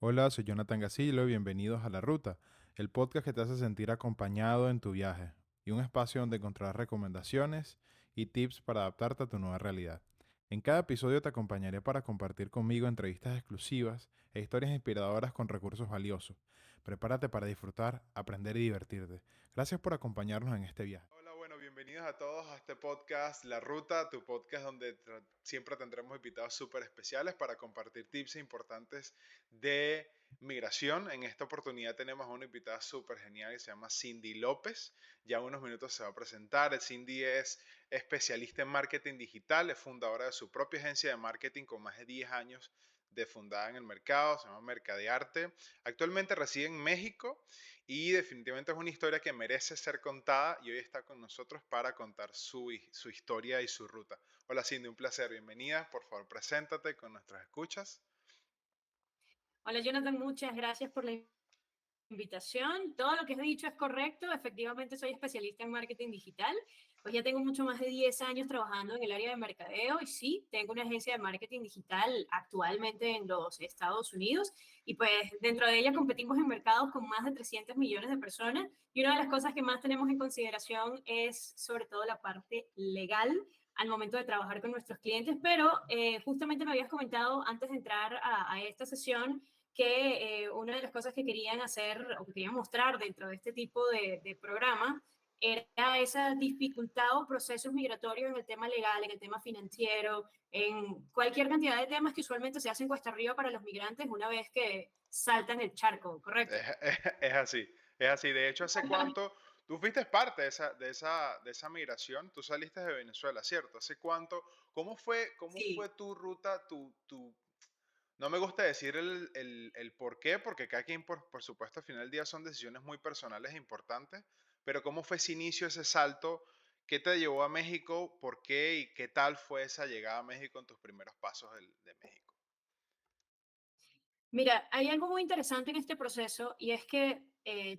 Hola, soy Jonathan Gasilo y bienvenidos a La Ruta, el podcast que te hace sentir acompañado en tu viaje y un espacio donde encontrarás recomendaciones y tips para adaptarte a tu nueva realidad. En cada episodio te acompañaré para compartir conmigo entrevistas exclusivas e historias inspiradoras con recursos valiosos. Prepárate para disfrutar, aprender y divertirte. Gracias por acompañarnos en este viaje. Hola, bueno, bienvenidos a todos a este podcast La Ruta, tu podcast donde siempre tendremos invitados súper especiales para compartir tips importantes de migración. En esta oportunidad tenemos a una invitada súper genial que se llama Cindy López. Ya en unos minutos se va a presentar. Cindy es especialista en marketing digital, es fundadora de su propia agencia de marketing con más de 10 años de fundada en el mercado, se llama Mercadearte. Actualmente reside en México y definitivamente es una historia que merece ser contada y hoy está con nosotros para contar su historia y su ruta. Hola Cindy, un placer, bienvenida. Por favor, preséntate con nuestros escuchas. Hola Jonathan, muchas gracias por la invitación. Todo lo que has dicho es correcto. Efectivamente, soy especialista en marketing digital. Pues ya tengo mucho más de 10 años trabajando en el área de mercadeo y sí, tengo una agencia de marketing digital actualmente en los Estados Unidos y pues dentro de ella competimos en mercados con más de 300 millones de personas y una de las cosas que más tenemos en consideración es sobre todo la parte legal al momento de trabajar con nuestros clientes, pero justamente me habías comentado antes de entrar a esta sesión que una de las cosas que querían hacer o que querían mostrar dentro de este tipo de programa era esa dificultad o procesos migratorios en el tema legal, en el tema financiero, en cualquier cantidad de temas que usualmente se hacen cuesta arriba para los migrantes una vez que saltan el charco, ¿correcto? Es así, es así. De hecho, ¿hace cuánto tú fuiste parte de esa migración? Tú saliste de Venezuela, ¿cierto? ¿Hace cuánto? ¿Cómo fue Sí. tu ruta, no me gusta decir el por qué, porque cada quien, por supuesto, al final del día son decisiones muy personales e importantes, pero ¿cómo fue ese inicio, ese salto? ¿Qué te llevó a México? ¿Por qué? ¿Y qué tal fue esa llegada a México en tus primeros pasos de México? Mira, hay algo muy interesante en este proceso y es que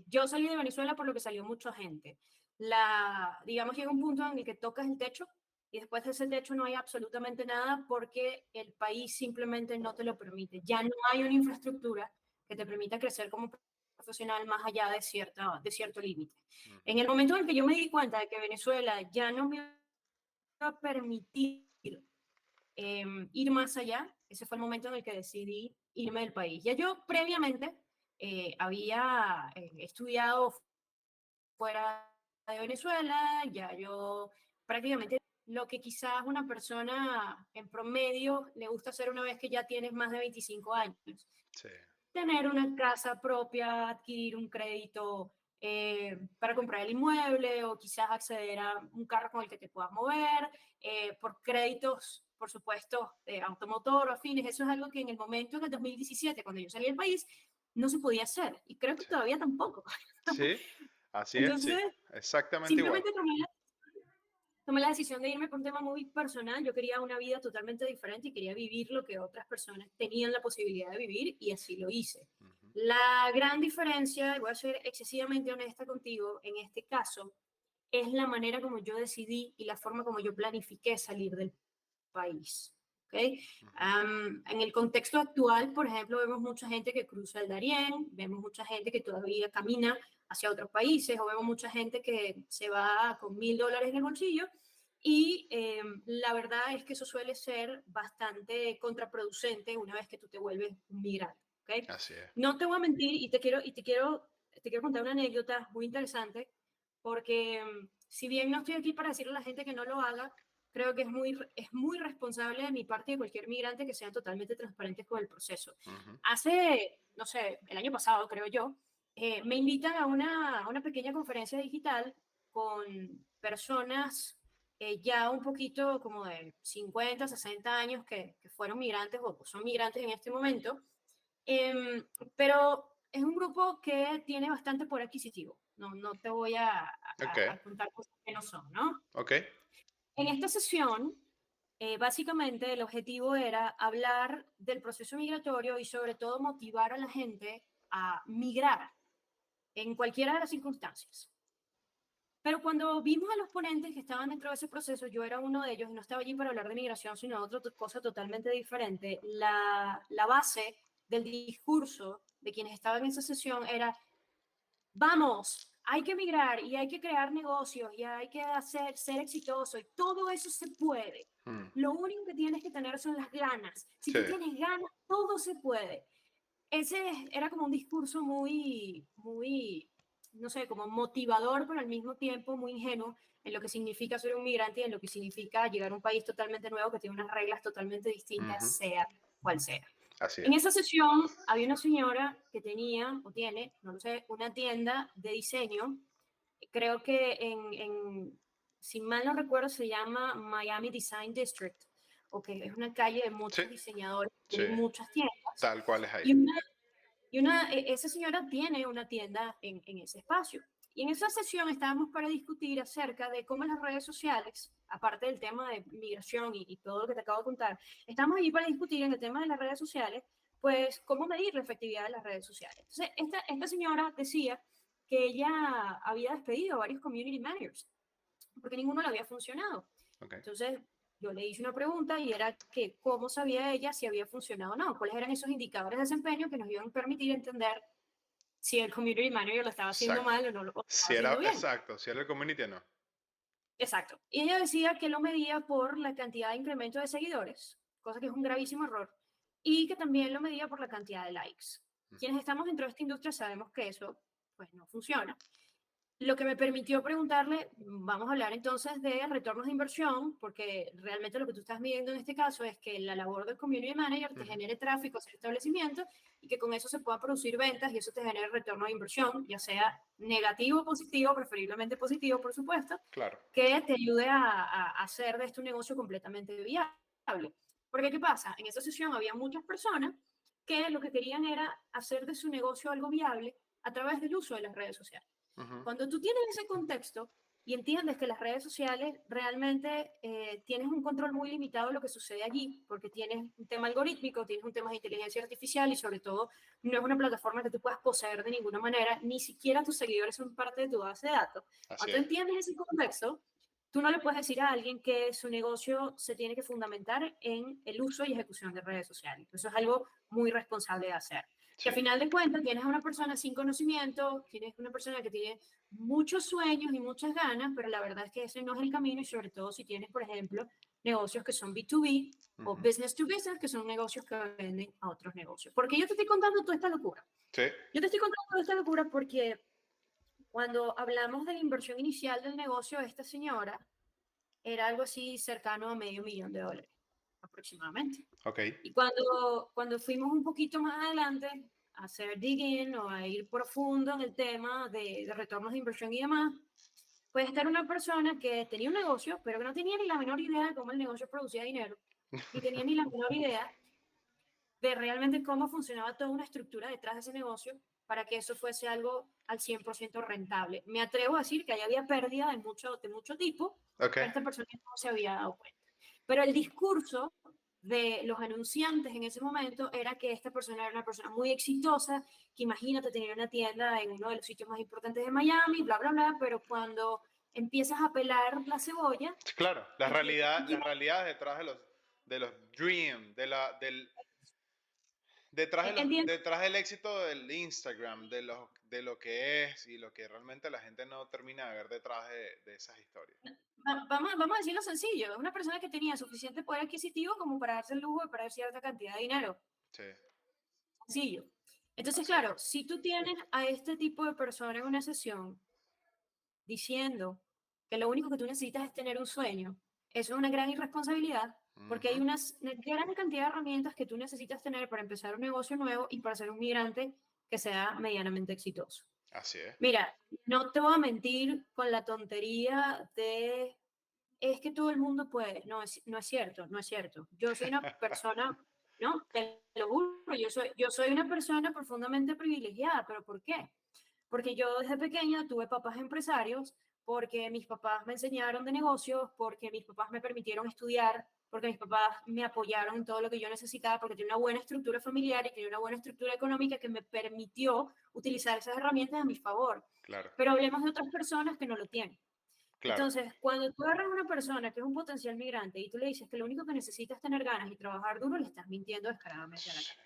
yo salí de Venezuela por lo que salió mucha gente. Digamos, llega un punto en el que tocas el techo y después de ese techo no hay absolutamente nada porque el país simplemente no te lo permite. Ya no hay una infraestructura que te permita crecer como profesional más allá de cierto límite. Ujú. En el momento en el que yo me di cuenta de que Venezuela ya no me iba a permitir ir más allá, ese fue el momento en el que decidí irme del país. Ya yo previamente había estudiado fuera de Venezuela, ya yo prácticamente lo que quizás una persona en promedio le gusta hacer una vez que ya tienes más de 25 años. Sí. Tener una casa propia, adquirir un crédito para comprar el inmueble o quizás acceder a un carro con el que te puedas mover, por créditos, por supuesto, de automotor o afines. Eso es algo que en el momento, en el 2017, cuando yo salí del país, no se podía hacer y creo que Sí. todavía tampoco. Sí, así es, sí, Entonces, exactamente igual. simplemente tomé la decisión de irme por un tema muy personal. Yo quería una vida totalmente diferente y quería vivir lo que otras personas tenían la posibilidad de vivir y así lo hice. Ujú. La gran diferencia, y voy a ser excesivamente honesta contigo, en este caso, es la manera como yo decidí y la forma como yo planifiqué salir del país. ¿Okay? Ujú. En el contexto actual, por ejemplo, vemos mucha gente que cruza el Darién, vemos mucha gente que todavía camina hacia otros países, o vemos mucha gente que se va con $1,000 en el bolsillo, y la verdad es que eso suele ser bastante contraproducente una vez que tú te vuelves un migrante. ¿Okay? Así es. No te voy a mentir y te quiero contar una anécdota muy interesante, porque si bien no estoy aquí para decirle a la gente que no lo haga, creo que es muy responsable de mi parte y de cualquier migrante que sean totalmente transparentes con el proceso. Ujú. Hace, no sé, el año pasado, creo yo, me invitan a una pequeña conferencia digital con personas ya un poquito como de 50, 60 años que fueron migrantes o son migrantes en este momento, pero es un grupo que tiene bastante poder adquisitivo. No, no te voy Ok, a contar cosas que no son, ¿no? ok. En esta sesión, básicamente el objetivo era hablar del proceso migratorio y sobre todo motivar a la gente a migrar en cualquiera de las circunstancias. Pero cuando vimos a los ponentes que estaban dentro de ese proceso, yo era uno de ellos y no estaba allí para hablar de migración, sino de otra cosa totalmente diferente. La base del discurso de quienes estaban en esa sesión era, vamos, hay que migrar y hay que crear negocios y hay que ser exitoso y todo eso se puede. Lo único que tienes que tener son las ganas. Si Sí. tú tienes ganas, todo se puede. Ese era como un discurso muy, no sé, como motivador, pero al mismo tiempo muy ingenuo en lo que significa ser un migrante y en lo que significa llegar a un país totalmente nuevo que tiene unas reglas totalmente distintas, sea cual sea. Así En es. esa sesión había una señora que tenía o tiene, no lo sé, una tienda de diseño. Creo que si mal no recuerdo, se llama Miami Design District, o que es una calle de muchos Sí, diseñadores, sí, tienen muchas tiendas. tal cual es ahí. Esa señora tiene una tienda en ese espacio. Y en esa sesión estábamos para discutir acerca de cómo las redes sociales, aparte del tema de migración y todo lo que te acabo de contar, estamos allí para discutir en el tema de las redes sociales, pues cómo medir la efectividad de las redes sociales. Entonces, esta señora decía que ella había despedido a varios community managers porque ninguno le había funcionado. Okay. Entonces, yo le hice una pregunta y era que cómo sabía ella si había funcionado o no, cuáles eran esos indicadores de desempeño que nos iban a permitir entender si el community manager lo estaba haciendo Exacto. mal o no lo estaba Si haciendo era, bien. exacto, si era el community, no. Exacto. Y ella decía que lo medía por la cantidad de incremento de seguidores, cosa que es un gravísimo error, y que también lo medía por la cantidad de likes. Quienes estamos dentro de esta industria sabemos que eso pues no funciona. Lo que me permitió preguntarle, vamos a hablar entonces de retornos de inversión, porque realmente lo que tú estás midiendo en este caso es que la labor del community manager te genere tráfico hacia el establecimiento y que con eso se puedan producir ventas y eso te genere retorno de inversión, ya sea negativo o positivo, preferiblemente positivo, por supuesto, Claro. que te ayude a hacer de este un negocio completamente viable. Porque, ¿qué pasa? En esa sesión había muchas personas que lo que querían era hacer de su negocio algo viable a través del uso de las redes sociales. Cuando tú tienes ese contexto y entiendes que las redes sociales realmente tienes un control muy limitado de lo que sucede allí, porque tienes un tema algorítmico, tienes un tema de inteligencia artificial y sobre todo no es una plataforma que tú puedas poseer de ninguna manera, ni siquiera tus seguidores son parte de tu base de datos. Así Cuando es. entiendes ese contexto, tú no le puedes decir a alguien que su negocio se tiene que fundamentar en el uso y ejecución de redes sociales. Eso es algo muy responsable de hacer. Sí. Que a final de cuentas tienes a una persona sin conocimiento, tienes una persona que tiene muchos sueños y muchas ganas, pero la verdad es que ese no es el camino y sobre todo si tienes, por ejemplo, negocios que son B2B o business to business, que son negocios que venden a otros negocios. Porque yo te estoy contando toda esta locura. Sí. Yo te estoy contando toda esta locura porque cuando hablamos de la inversión inicial del negocio de esta señora, era algo así cercano a $500,000 aproximadamente. Okay. Y cuando fuimos un poquito más adelante a hacer digging o a ir profundo en el tema de retornos de inversión y demás, pues estar una persona que tenía un negocio, pero que no tenía ni la menor idea de cómo el negocio producía dinero, ni tenía ni la menor idea de realmente cómo funcionaba toda una estructura detrás de ese negocio para que eso fuese algo al 100% rentable. Me atrevo a decir que ahí había pérdida de mucho tipo, Okay. pero esta persona no se había dado cuenta. Pero el discurso de los anunciantes en ese momento era que esta persona era una persona muy exitosa, que imagínate tener una tienda en uno de los sitios más importantes de Miami, bla, bla, bla, pero cuando empiezas a pelar la cebolla... Claro, las realidades detrás de los dreams, detrás del éxito del Instagram, de lo que es y lo que realmente la gente no termina de ver detrás de esas historias. Vamos a decirlo sencillo, una persona que tenía suficiente poder adquisitivo como para darse el lujo de perder cierta cantidad de dinero. Sí. Sencillo. Entonces, Así claro, si tú tienes a este tipo de persona en una sesión diciendo que lo único que tú necesitas es tener un sueño, eso es una gran irresponsabilidad, porque hay una gran cantidad de herramientas que tú necesitas tener para empezar un negocio nuevo y para ser un migrante que sea medianamente exitoso. Así es. Mira, no te voy a mentir con la tontería de es que todo el mundo puede. No es cierto, no es cierto. Yo soy una persona, no, te lo juro, yo soy una persona profundamente privilegiada, pero ¿por qué? Porque yo desde pequeña tuve papás empresarios, porque mis papás me enseñaron de negocios, porque mis papás me permitieron estudiar, porque mis papás me apoyaron en todo lo que yo necesitaba, porque tenía una buena estructura familiar y tenía una buena estructura económica que me permitió utilizar esas herramientas a mi favor. Claro. Pero hablemos de otras personas que no lo tienen. Claro. Entonces, cuando tú agarras a una persona que es un potencial migrante y tú le dices que lo único que necesitas es tener ganas y trabajar duro, le estás mintiendo descaradamente a la cara.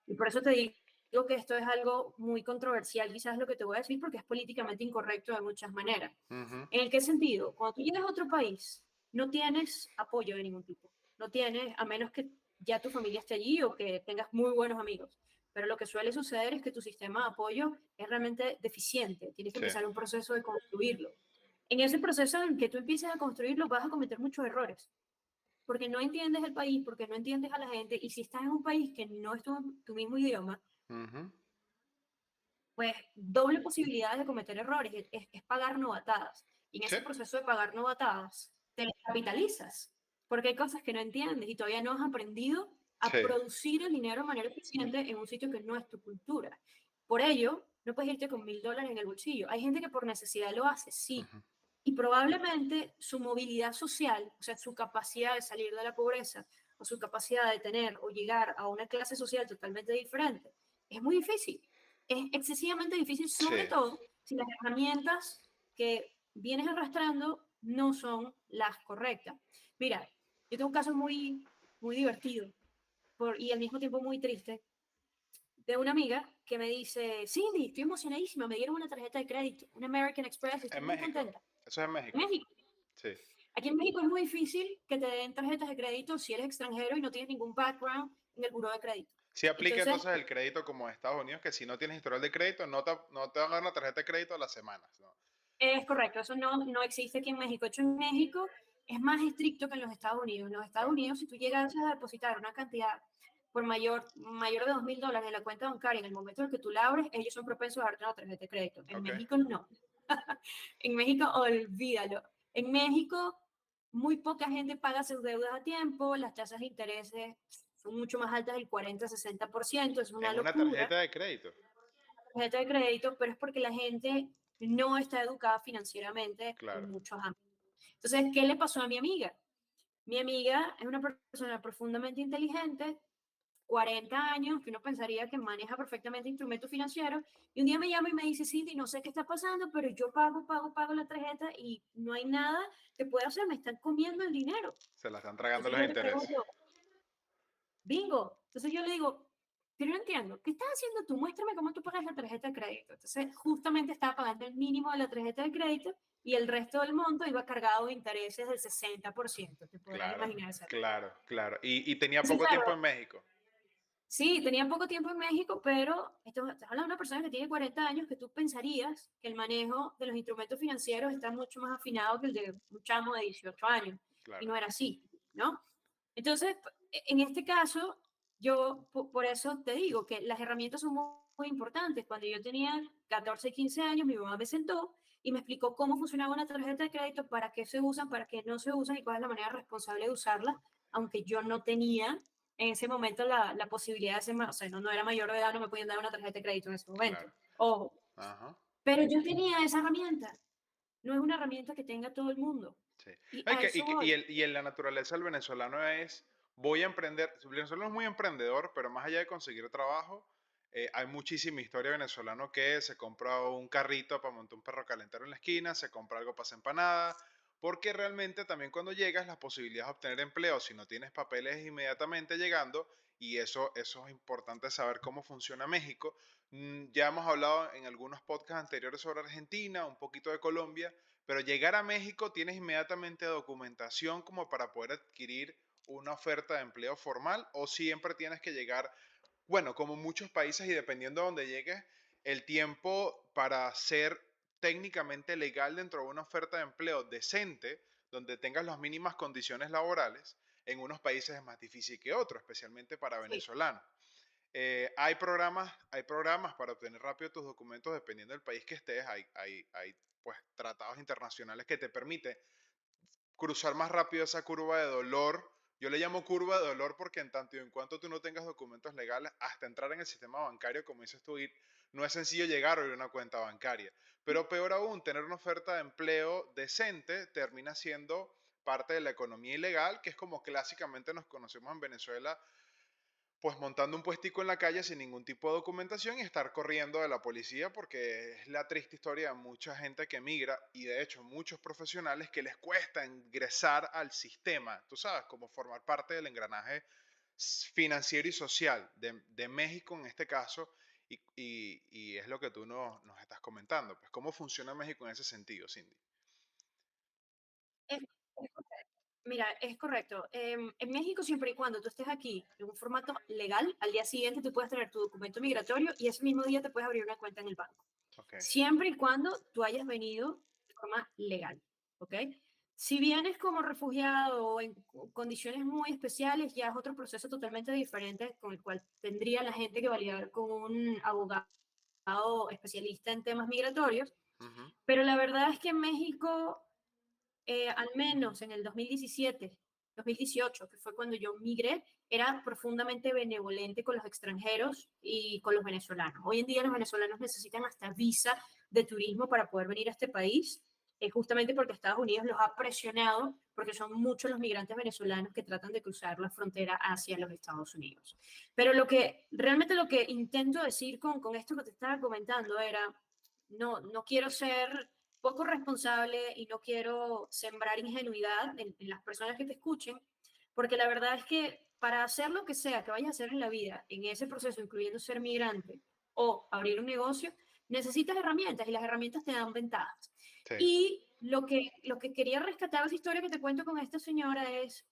Y por eso te digo que esto es algo muy controversial, quizás lo que te voy a decir, porque es políticamente incorrecto de muchas maneras. Ujú. ¿En qué sentido? Cuando tú llegas a otro país, no tienes apoyo de ningún tipo. No tienes, a menos que ya tu familia esté allí o que tengas muy buenos amigos. Pero lo que suele suceder es que tu sistema de apoyo es realmente deficiente. Tienes que Sí, empezar un proceso de construirlo. En ese proceso en que tú empieces a construirlo, vas a cometer muchos errores. Porque no entiendes el país, porque no entiendes a la gente. Y si estás en un país que no es tu mismo idioma, ujú, pues doble posibilidad de cometer errores, es pagar novatadas. Y en sí, ese proceso de pagar novatadas, te capitalizas, porque hay cosas que no entiendes y todavía no has aprendido a sí, producir el dinero de manera eficiente en un sitio que no es tu cultura. Por ello, no puedes irte con $1000 en el bolsillo. Hay gente que por necesidad lo hace, sí. ujú, Y probablemente su movilidad social, o sea, su capacidad de salir de la pobreza, o su capacidad de tener o llegar a una clase social totalmente diferente, es muy difícil. Es excesivamente difícil, sí, sobre todo si las herramientas que vienes arrastrando no son las correctas. Mira, yo tengo un caso muy divertido y al mismo tiempo muy triste de una amiga que me dice, Cindy, estoy emocionadísima, me dieron una tarjeta de crédito, una American Express, estoy en muy México, contenta. eso es en En México, México. sí. Aquí en México es muy difícil que te den tarjetas de crédito si eres extranjero y no tienes ningún background en el buró de crédito. Sí aplica Entonces, entonces el crédito como en Estados Unidos, que si no tienes historial de crédito, no te van a dar una tarjeta de crédito a las semanas, ¿no? es correcto, eso no existe aquí en México. De hecho, en México es más estricto que en los Estados Unidos. En los Estados Claro, Unidos, si tú llegas a depositar una cantidad por mayor de $2000 en la cuenta bancaria en el momento en que tú la abres, ellos son propensos a darte una tarjeta de crédito. En ok, México no. En México, olvídalo. En México, muy poca gente paga sus deudas a tiempo, las tasas de interés son mucho más altas del 40-60%, es una en una locura, tarjeta de crédito, tarjeta de crédito, pero es porque la gente no está educada financieramente claro, en muchos ámbitos. Entonces, ¿qué le pasó a mi amiga? Mi amiga es una persona profundamente inteligente, 40 años, que uno pensaría que maneja perfectamente instrumentos financieros, y un día me llama y me dice, Cindy, no sé qué está pasando, pero yo pago la tarjeta y no hay nada que pueda hacer, me están comiendo el dinero. se la están tragando Entonces los yo le intereses, pregunto, bingo. Entonces yo le digo, pero no entiendo, ¿qué estás haciendo tú? Muéstrame cómo tú pagas la tarjeta de crédito. Entonces justamente estaba pagando el mínimo de la tarjeta de crédito y el resto del monto iba cargado de intereses del 60%, te podrás claro, imaginar esa. claro, claro. Y tenía Entonces, poco tiempo claro, en México, sí, tenía poco tiempo en México, pero estás hablando de una persona que tiene 40 años que tú pensarías que el manejo de los instrumentos financieros está mucho más afinado que el de un chamo de 18 años, y claro, no era así, ¿no? Entonces, en este caso, yo por eso te digo que las herramientas son muy importantes. Cuando yo tenía 14, 15 años, mi mamá me sentó y me explicó cómo funcionaba una tarjeta de crédito, para qué se usan, para qué no se usan y cuál es la manera responsable de usarlas, aunque yo no tenía en ese momento la posibilidad de ser más, o sea, no era mayor de edad, no me podían dar una tarjeta de crédito en ese momento. claro, Ojo, ajá, pero yo tenía esa herramienta. No es una herramienta que tenga todo el mundo. sí. Y No, a eso voy. y en la naturaleza del venezolano es, voy a emprender, el venezolano es muy emprendedor, pero más allá de conseguir trabajo, hay muchísima historia venezolano que se compra un carrito para montar un perro calentero en la esquina, se compra algo para hacer empanada, porque realmente también cuando llegas las posibilidades de obtener empleo, si no tienes papeles inmediatamente llegando, y eso es importante saber cómo funciona México. Ya hemos hablado en algunos podcasts anteriores sobre Argentina, un poquito de Colombia, pero llegar a México tienes inmediatamente documentación como para poder adquirir una oferta de empleo formal o siempre tienes que llegar, bueno, como muchos países y dependiendo de donde llegues, el tiempo para ser técnicamente legal dentro de una oferta de empleo decente, donde tengas las mínimas condiciones laborales, en unos países es más difícil que otros, especialmente para Sí, venezolanos. Hay programas para obtener rápido tus documentos dependiendo del país que estés. Hay pues tratados internacionales que te permiten cruzar más rápido esa curva de dolor. Yo le llamo curva de dolor porque en tanto y en cuanto tú no tengas documentos legales, hasta entrar en el sistema bancario, como dices tú, no es sencillo llegar a abrir una cuenta bancaria. Pero peor aún, tener una oferta de empleo decente termina siendo parte de la economía ilegal, que es como clásicamente nos conocemos en Venezuela, pues montando un puestico en la calle sin ningún tipo de documentación y estar corriendo de la policía porque es la triste historia de mucha gente que emigra y de hecho muchos profesionales que les cuesta ingresar al sistema, tú sabes, como formar parte del engranaje financiero y social de México en este caso, y es lo que tú nos estás comentando. Pues, ¿cómo funciona México en ese sentido, Cindy? Es- es correcto. Mira, es correcto. En México, siempre y cuando tú estés aquí en un formato legal, al día siguiente tú puedes tener tu documento migratorio y ese mismo día te puedes abrir una cuenta en el banco. Ok. Siempre y cuando tú hayas venido de forma legal, ¿ok? Si vienes como refugiado o en condiciones muy especiales, ya es otro proceso totalmente diferente con el cual tendría la gente que validar con un abogado especialista en temas migratorios. Ujú. Pero la verdad es que en México, al menos en el 2017, 2018, que fue cuando yo migré, era profundamente benevolente con los extranjeros y con los venezolanos. Hoy en día los venezolanos necesitan hasta visa de turismo para poder venir a este país, justamente porque Estados Unidos los ha presionado, porque son muchos los migrantes venezolanos que tratan de cruzar la frontera hacia los Estados Unidos. Pero realmente lo que intento decir con esto que te estaba comentando era, no quiero ser poco responsable y no quiero sembrar ingenuidad en las personas que te escuchen, porque la verdad es que para hacer lo que sea que vayas a hacer en la vida, en ese proceso, incluyendo ser migrante o abrir un negocio, necesitas herramientas y las herramientas te dan ventajas. Sí. Y lo que quería rescatar de esa historia que te cuento con esta señora es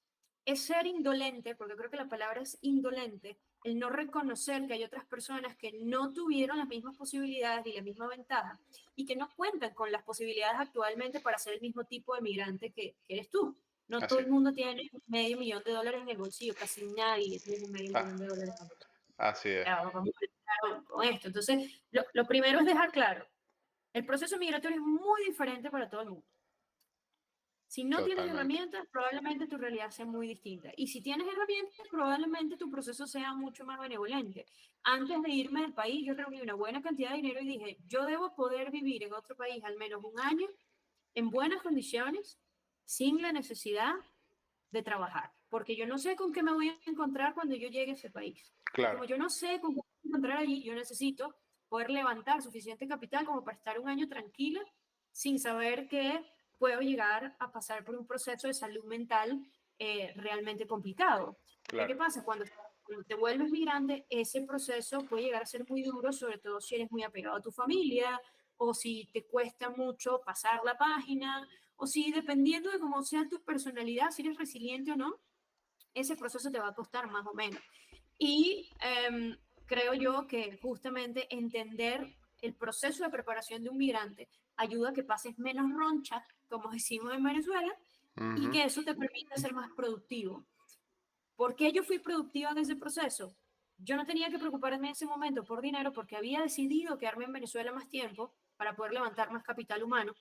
ser indolente, porque creo que la palabra es indolente, el no reconocer que hay otras personas que no tuvieron las mismas posibilidades y la misma ventaja y que no cuentan con las posibilidades actualmente para ser el mismo tipo de migrante que eres tú. No todo Así el es. mundo tiene $500,000 en el bolsillo, casi nadie tiene medio Ah, millón de dólares en el bolsillo. así es. Ya, vamos a empezar con esto. Entonces, lo primero es dejar claro, el proceso migratorio es muy diferente para todo el mundo. Si no tienes Totalmente. herramientas, probablemente tu realidad sea muy distinta. Y si tienes herramientas, probablemente tu proceso sea mucho más benevolente. Antes de irme del país, yo reuní una buena cantidad de dinero y dije, yo debo poder vivir en otro país al menos un año en buenas condiciones, sin la necesidad de trabajar. Porque yo no sé con qué me voy a encontrar cuando yo llegue a ese país. Y Claro. como yo no sé con qué me voy a encontrar allí, yo necesito poder levantar suficiente capital como para estar un año tranquila sin saber que puedo llegar a pasar por un proceso de salud mental realmente complicado. Porque ¿qué Claro. pasa? Cuando te vuelves migrante, ese proceso puede llegar a ser muy duro, sobre todo si eres muy apegado a tu familia o si te cuesta mucho pasar la página o si dependiendo de cómo sea tu personalidad, si eres resiliente o no, ese proceso te va a costar más o menos. Y creo yo que justamente entender el proceso de preparación de un migrante ayuda a que pases menos roncha, como decimos en Venezuela, y Ujú. que eso te permita ser más productivo. ¿Por qué yo fui productiva en ese proceso? Yo no tenía que preocuparme en ese momento por dinero porque había decidido quedarme en Venezuela más tiempo para poder levantar más capital humano.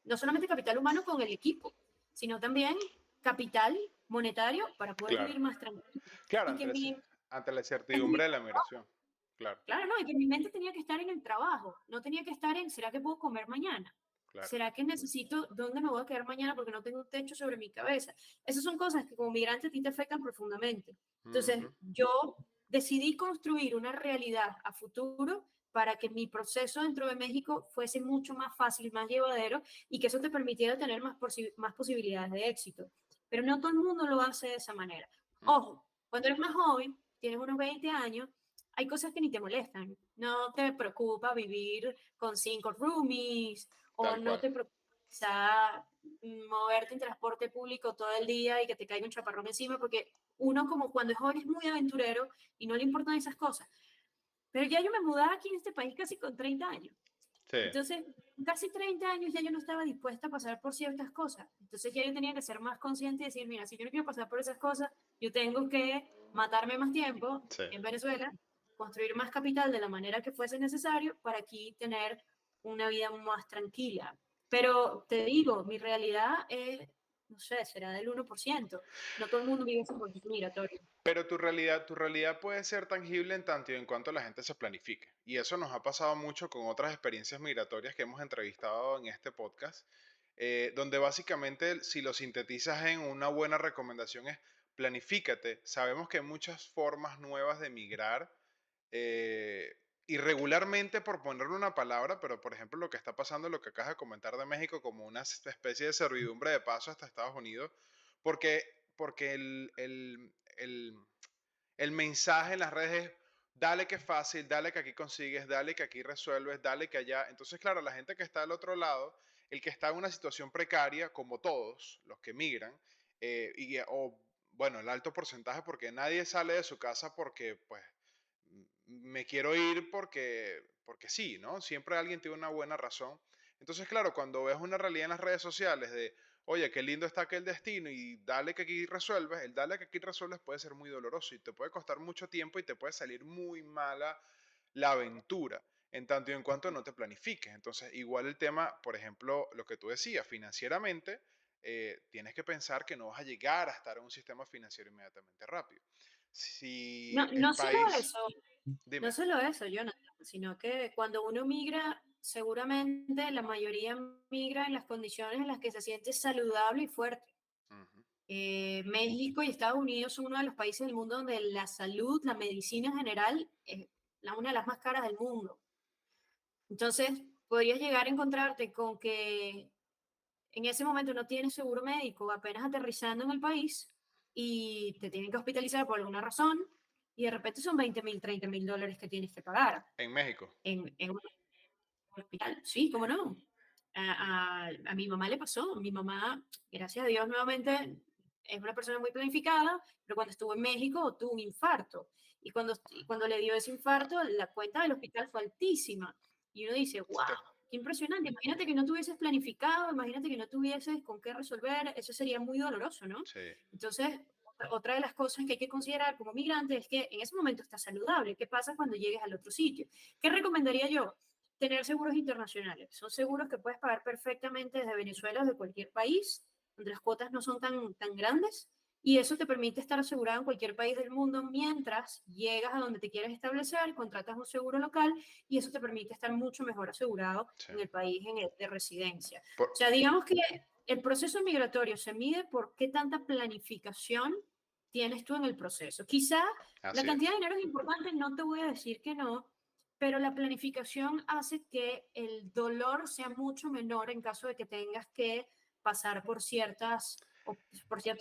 No solamente capital humano con el equipo, sino también capital monetario para poder Claro. vivir más tranquilo. Claro, Y que ante la en mi incertidumbre de la migración. Claro, Claro, no, y que mi mente tenía que estar en el trabajo, no tenía que estar en, ¿será que puedo comer mañana? claro. ¿Será que necesito, dónde me voy a quedar mañana porque no tengo un techo sobre mi cabeza? Esas son cosas que como migrante a ti te afectan profundamente. Entonces, Ujú. yo decidí construir una realidad a futuro para que mi proceso dentro de México fuese mucho más fácil, más llevadero y que eso te permitiera tener más posibilidades de éxito. Pero no todo el mundo lo hace de esa manera. Mm. Ojo, cuando eres más joven, tienes unos 20 años, hay cosas que ni te molestan. No te preocupa vivir con 5 roomies o Tal no cual. te preocupa quizá moverte en transporte público todo el día y que te caiga un chaparrón encima, porque uno como cuando es joven es muy aventurero y no le importan esas cosas. Pero ya yo me mudaba aquí en este país casi con 30 años. Sí, Entonces, casi 30 años ya yo no estaba dispuesta a pasar por ciertas cosas. Entonces ya yo tenía que ser más consciente y decir, mira, si yo no quiero pasar por esas cosas, yo tengo que matarme más tiempo sí. en Venezuela, construir más capital de la manera que fuese necesario para aquí tener una vida más tranquila. Pero te digo, mi realidad es, no sé, será del 1%. No todo el mundo vive ese proceso migratorio. Pero tu realidad puede ser tangible en tanto y en cuanto la gente se planifique. Y eso nos ha pasado mucho con otras experiencias migratorias que hemos entrevistado en este podcast, donde básicamente, si lo sintetizas en una buena recomendación, es planifícate. Sabemos que hay muchas formas nuevas de migrar, irregularmente, por ponerle una palabra, pero por ejemplo, lo que está pasando, lo que acabas de comentar de México, como una especie de servidumbre de paso hasta Estados Unidos, porque el mensaje en las redes es, dale que es fácil, dale que aquí consigues, dale que aquí resuelves, dale que allá. Entonces, claro, la gente que está al otro lado, el que está en una situación precaria, como todos los que migran, o bueno, el alto porcentaje, porque nadie sale de su casa porque, pues, me quiero ir porque sí, ¿no? Siempre alguien tiene una buena razón. Entonces, claro, cuando ves una realidad en las redes sociales de, oye, qué lindo está aquel destino y dale que aquí resuelves, el dale que aquí resuelves puede ser muy doloroso y te puede costar mucho tiempo y te puede salir muy mala la aventura, en tanto y en cuanto no te planifiques. Entonces, igual el tema, por ejemplo, lo que tú decías, financieramente, tienes que pensar que no vas a llegar a estar en un sistema financiero inmediatamente rápido. Si No, el no solo país, eso, no dime. solo eso, Jonathan, sino que cuando uno migra, seguramente la mayoría migra en las condiciones en las que se siente saludable y fuerte. Ujú, México y Estados Unidos son uno de los países del mundo donde la salud, la medicina en general, es una de las más caras del mundo. Entonces, podrías llegar a encontrarte con que en ese momento no tienes seguro médico, apenas aterrizando en el país y te tienen que hospitalizar por alguna razón y de repente son 20.000, 30.000 dólares que tienes que pagar en México. en un hospital. Sí, cómo no. A mi mamá le pasó. Mi mamá, gracias a Dios, nuevamente es una persona muy planificada, pero cuando estuvo en México tuvo un infarto. Y cuando le dio ese infarto, la cuenta del hospital fue altísima. Y uno dice, wow, Te- qué impresionante. Imagínate que no tuvieses planificado, imagínate que no tuvieses con qué resolver, eso sería muy doloroso, ¿no? sí, Entonces, otra de las cosas que hay que considerar como migrante es que en ese momento estás saludable. ¿Qué pasa cuando llegues al otro sitio? ¿Qué recomendaría yo? Tener seguros internacionales. Son seguros que puedes pagar perfectamente desde Venezuela o de cualquier país, donde las cuotas no son tan grandes, y eso te permite estar asegurado en cualquier país del mundo mientras llegas a donde te quieres establecer, contratas un seguro local, y eso te permite estar mucho mejor asegurado sí. en el país en el de residencia. Por- O sea, digamos que el proceso migratorio se mide por qué tanta planificación tienes tú en el proceso. Quizá la así cantidad de es. dinero es importante, no te voy a decir que no, pero la planificación hace que el dolor sea mucho menor en caso de que tengas que pasar por ciertas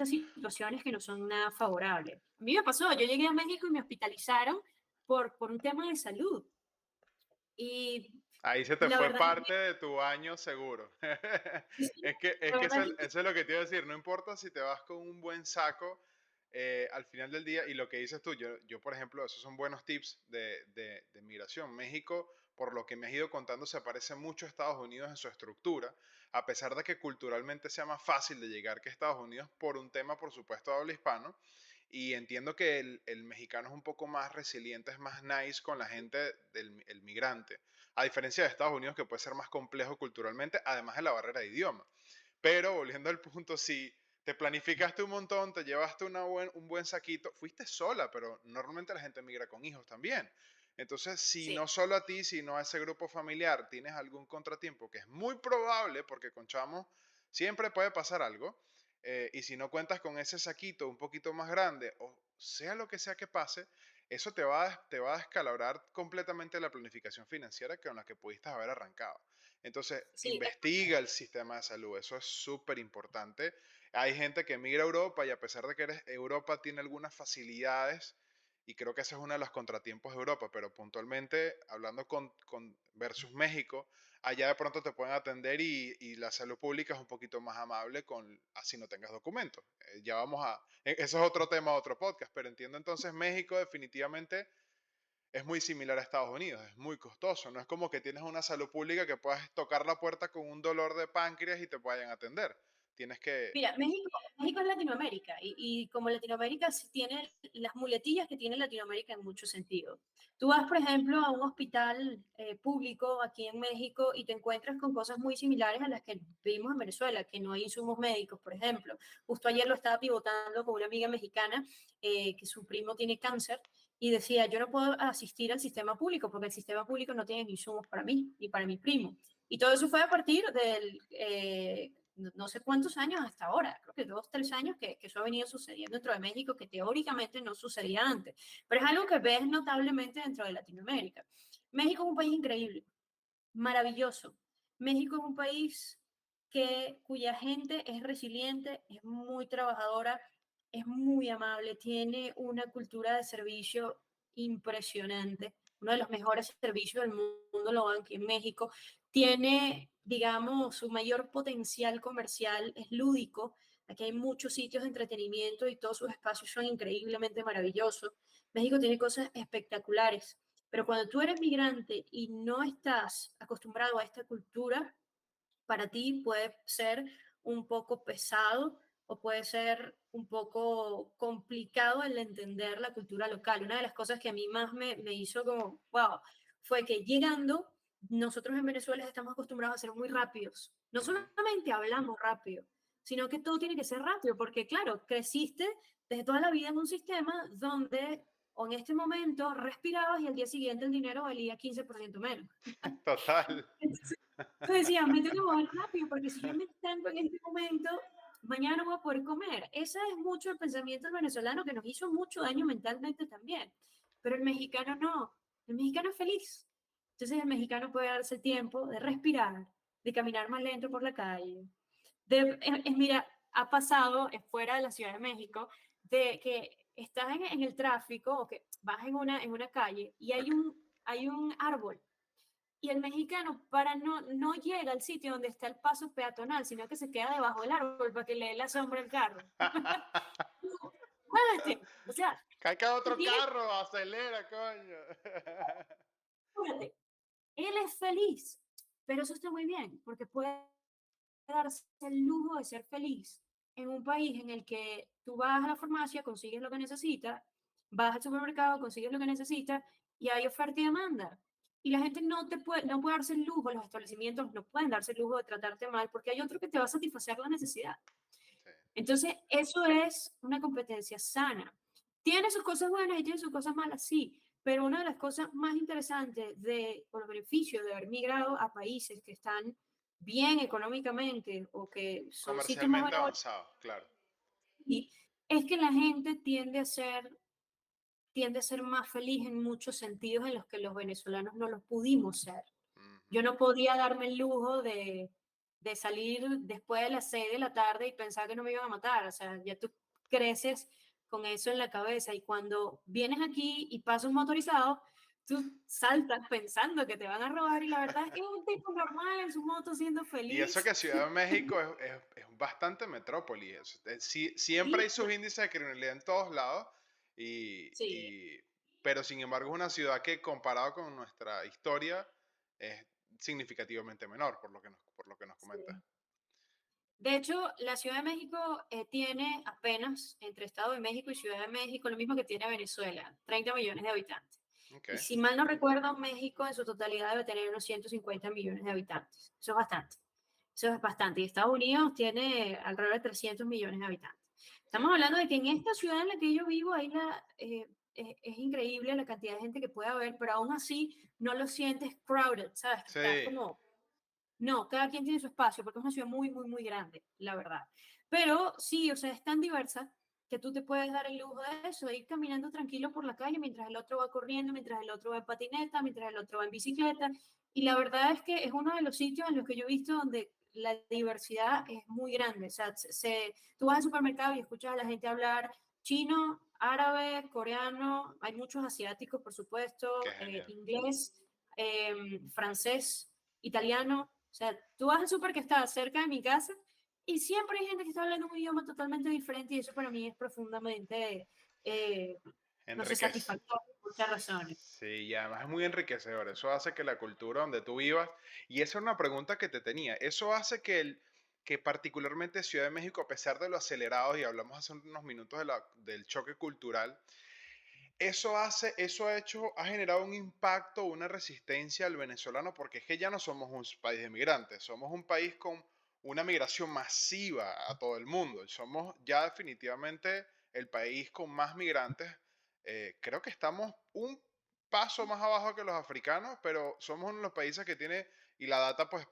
situaciones que no son nada favorables. A mí me pasó, yo llegué a México y me hospitalizaron por un tema de salud. Y Ahí se te la fue verdad es parte de tu año seguro. que, sí, Es la que verdad es que eso es lo que te iba a decir. No importa si te vas con un buen saco al final del día. Y lo que dices tú, yo por ejemplo, esos son buenos tips de migración. México, por lo que me has ido contando, se parece mucho a Estados Unidos en su estructura, a pesar de que culturalmente sea más fácil de llegar que Estados Unidos por un tema, por supuesto, de habla hispano. Y entiendo que el mexicano es un poco más resiliente, es más nice con la gente del el migrante, a diferencia de Estados Unidos, que puede ser más complejo culturalmente, además de la barrera de idioma. Pero volviendo al punto, si te planificaste un montón, te llevaste un buen saquito, fuiste sola, pero normalmente la gente migra con hijos también. Entonces, si sí, no solo a ti, sino a ese grupo familiar tienes algún contratiempo, que es muy probable, porque con chamos siempre puede pasar algo, y si no cuentas con ese saquito un poquito más grande, o sea lo que sea que pase, eso te va a descalabrar completamente la planificación financiera con la que pudiste haber arrancado. Entonces, sí, investiga el sistema de salud, eso es súper importante. Hay gente que migra a Europa y a pesar de que Europa tiene algunas facilidades, y creo que ese es uno de los contratiempos de Europa, pero puntualmente, hablando con versus México, allá de pronto te pueden atender y la salud pública es un poquito más amable con así no tengas documentos. Ya vamos a, eso es otro tema, otro podcast, pero entiendo entonces México definitivamente es muy similar a Estados Unidos, es muy costoso, no es como que tienes una salud pública que puedas tocar la puerta con un dolor de páncreas y te vayan a atender. Tienes que, mira, México es Latinoamérica y como Latinoamérica sí tiene las muletillas que tiene Latinoamérica en muchos sentidos. Tú vas, por ejemplo, a un hospital público aquí en México y te encuentras con cosas muy similares a las que vivimos en Venezuela, que no hay insumos médicos, por ejemplo. Justo ayer lo estaba pivotando con una amiga mexicana que su primo tiene cáncer y decía, yo no puedo asistir al sistema público porque el sistema público no tiene insumos para mí ni para mi primo. Y todo eso fue a partir del no sé cuántos años hasta ahora, creo que 2, 3 años que eso ha venido sucediendo dentro de México, que teóricamente no sucedía antes, pero es algo que ves notablemente dentro de Latinoamérica. México es un país increíble, maravilloso. México es un país cuya gente es resiliente, es muy trabajadora, es muy amable, tiene una cultura de servicio impresionante, uno de los mejores servicios del mundo lo dan aquí en México, tiene, digamos, su mayor potencial comercial es lúdico, aquí hay muchos sitios de entretenimiento y todos sus espacios son increíblemente maravillosos. México tiene cosas espectaculares, pero cuando tú eres migrante y no estás acostumbrado a esta cultura, para ti puede ser un poco pesado o puede ser un poco complicado el entender la cultura local. Una de las cosas que a mí más me hizo como, wow, fue que llegando, nosotros en Venezuela estamos acostumbrados a ser muy rápidos. No Ujú. solamente hablamos rápido, sino que todo tiene que ser rápido, porque claro, creciste desde toda la vida en un sistema donde o en este momento respirabas y al día siguiente el dinero valía 15% menos. Total. Entonces decía, me tengo que mover rápido porque si yo me estanco en este momento, mañana no voy a poder comer. Ese es mucho el pensamiento del venezolano que nos hizo mucho daño mentalmente también. Pero el mexicano no. El mexicano es feliz. Entonces el mexicano puede darse tiempo de respirar, de caminar más lento por la calle. Mira, ha pasado fuera de la Ciudad de México de que estás en el tráfico o que vas en una calle y Ok. hay un árbol y el mexicano para no llega al sitio donde está el paso peatonal, sino que se queda debajo del árbol para que le dé la sombra al carro. Muévete. O sea, Que acá tú otro tienes, carro, acelera, coño. muévete. Él es feliz, pero eso está muy bien, porque puede darse el lujo de ser feliz en un país en el que tú vas a la farmacia, consigues lo que necesitas, vas al supermercado, consigues lo que necesitas y hay oferta y demanda. Y la gente no puede darse el lujo, los establecimientos no pueden darse el lujo de tratarte mal porque hay otro que te va a satisfacer la necesidad. Sí. Entonces, eso es una competencia sana. Tiene sus cosas buenas y tiene sus cosas malas, sí, pero una de las cosas más interesantes por los beneficios de haber migrado a países que están bien económicamente o que son sitios más Comercialmente baratos, avanzado, claro. y es que la gente tiende a ser más feliz en muchos sentidos en los que los venezolanos no los pudimos ser. Ujú. Yo no podía darme el lujo de salir después de las 6 de la tarde y pensar que no me iban a matar. O sea, ya tú creces con eso en la cabeza y cuando vienes aquí y pasa un motorizado, tú saltas pensando que te van a robar y la verdad es que es un tipo normal en su moto siendo Y eso feliz. que Ciudad de México es bastante metrópoli. Siempre hay Sí, sus índices de criminalidad en todos lados, sí, pero sin embargo es una ciudad que comparado con nuestra historia es significativamente menor, por lo que nos comentas. sí. De hecho, la Ciudad de México tiene apenas entre Estado de México y Ciudad de México lo mismo que tiene Venezuela, 30 millones de habitantes. Ok, Y si mal no recuerdo, México en su totalidad debe tener unos 150 millones de habitantes. Eso es bastante. Eso es bastante. Y Estados Unidos tiene alrededor de 300 millones de habitantes. sí, Estamos hablando de que en esta ciudad en la que yo vivo, es increíble la cantidad de gente que puede haber, pero aún así no lo sientes crowded, ¿sabes? Que estás sí, como no, cada quien tiene su espacio, porque es una ciudad muy, muy, muy grande, la verdad. Pero sí, o sea, es tan diversa que tú te puedes dar el lujo de eso, de ir caminando tranquilo por la calle mientras el otro va corriendo, mientras el otro va en patineta, mientras el otro va en bicicleta. Y la verdad es que es uno de los sitios en los que yo he visto donde la diversidad es muy grande. O sea, tú vas al supermercado y escuchas a la gente hablar chino, árabe, coreano, hay muchos asiáticos, por qué supuesto, genial. inglés, francés, italiano. O sea, tú vas al súper que está cerca de mi casa y siempre hay gente que está hablando un idioma totalmente diferente y eso para mí es profundamente, eh, no sé, Enriquece. satisfactorio por muchas razones. Sí, y además es muy enriquecedor. Eso hace que la cultura donde tú vivas, y esa es una pregunta que te tenía, eso hace que particularmente Ciudad de México, a pesar de lo acelerados, y hablamos hace unos minutos del choque cultural, ha generado un impacto, una resistencia al venezolano, porque es que ya no somos un país de migrantes, somos un país con una migración masiva a todo el mundo. Somos ya definitivamente el país con más migrantes. Creo que estamos un paso más abajo que los africanos, pero somos uno de los países que tiene, y la data pues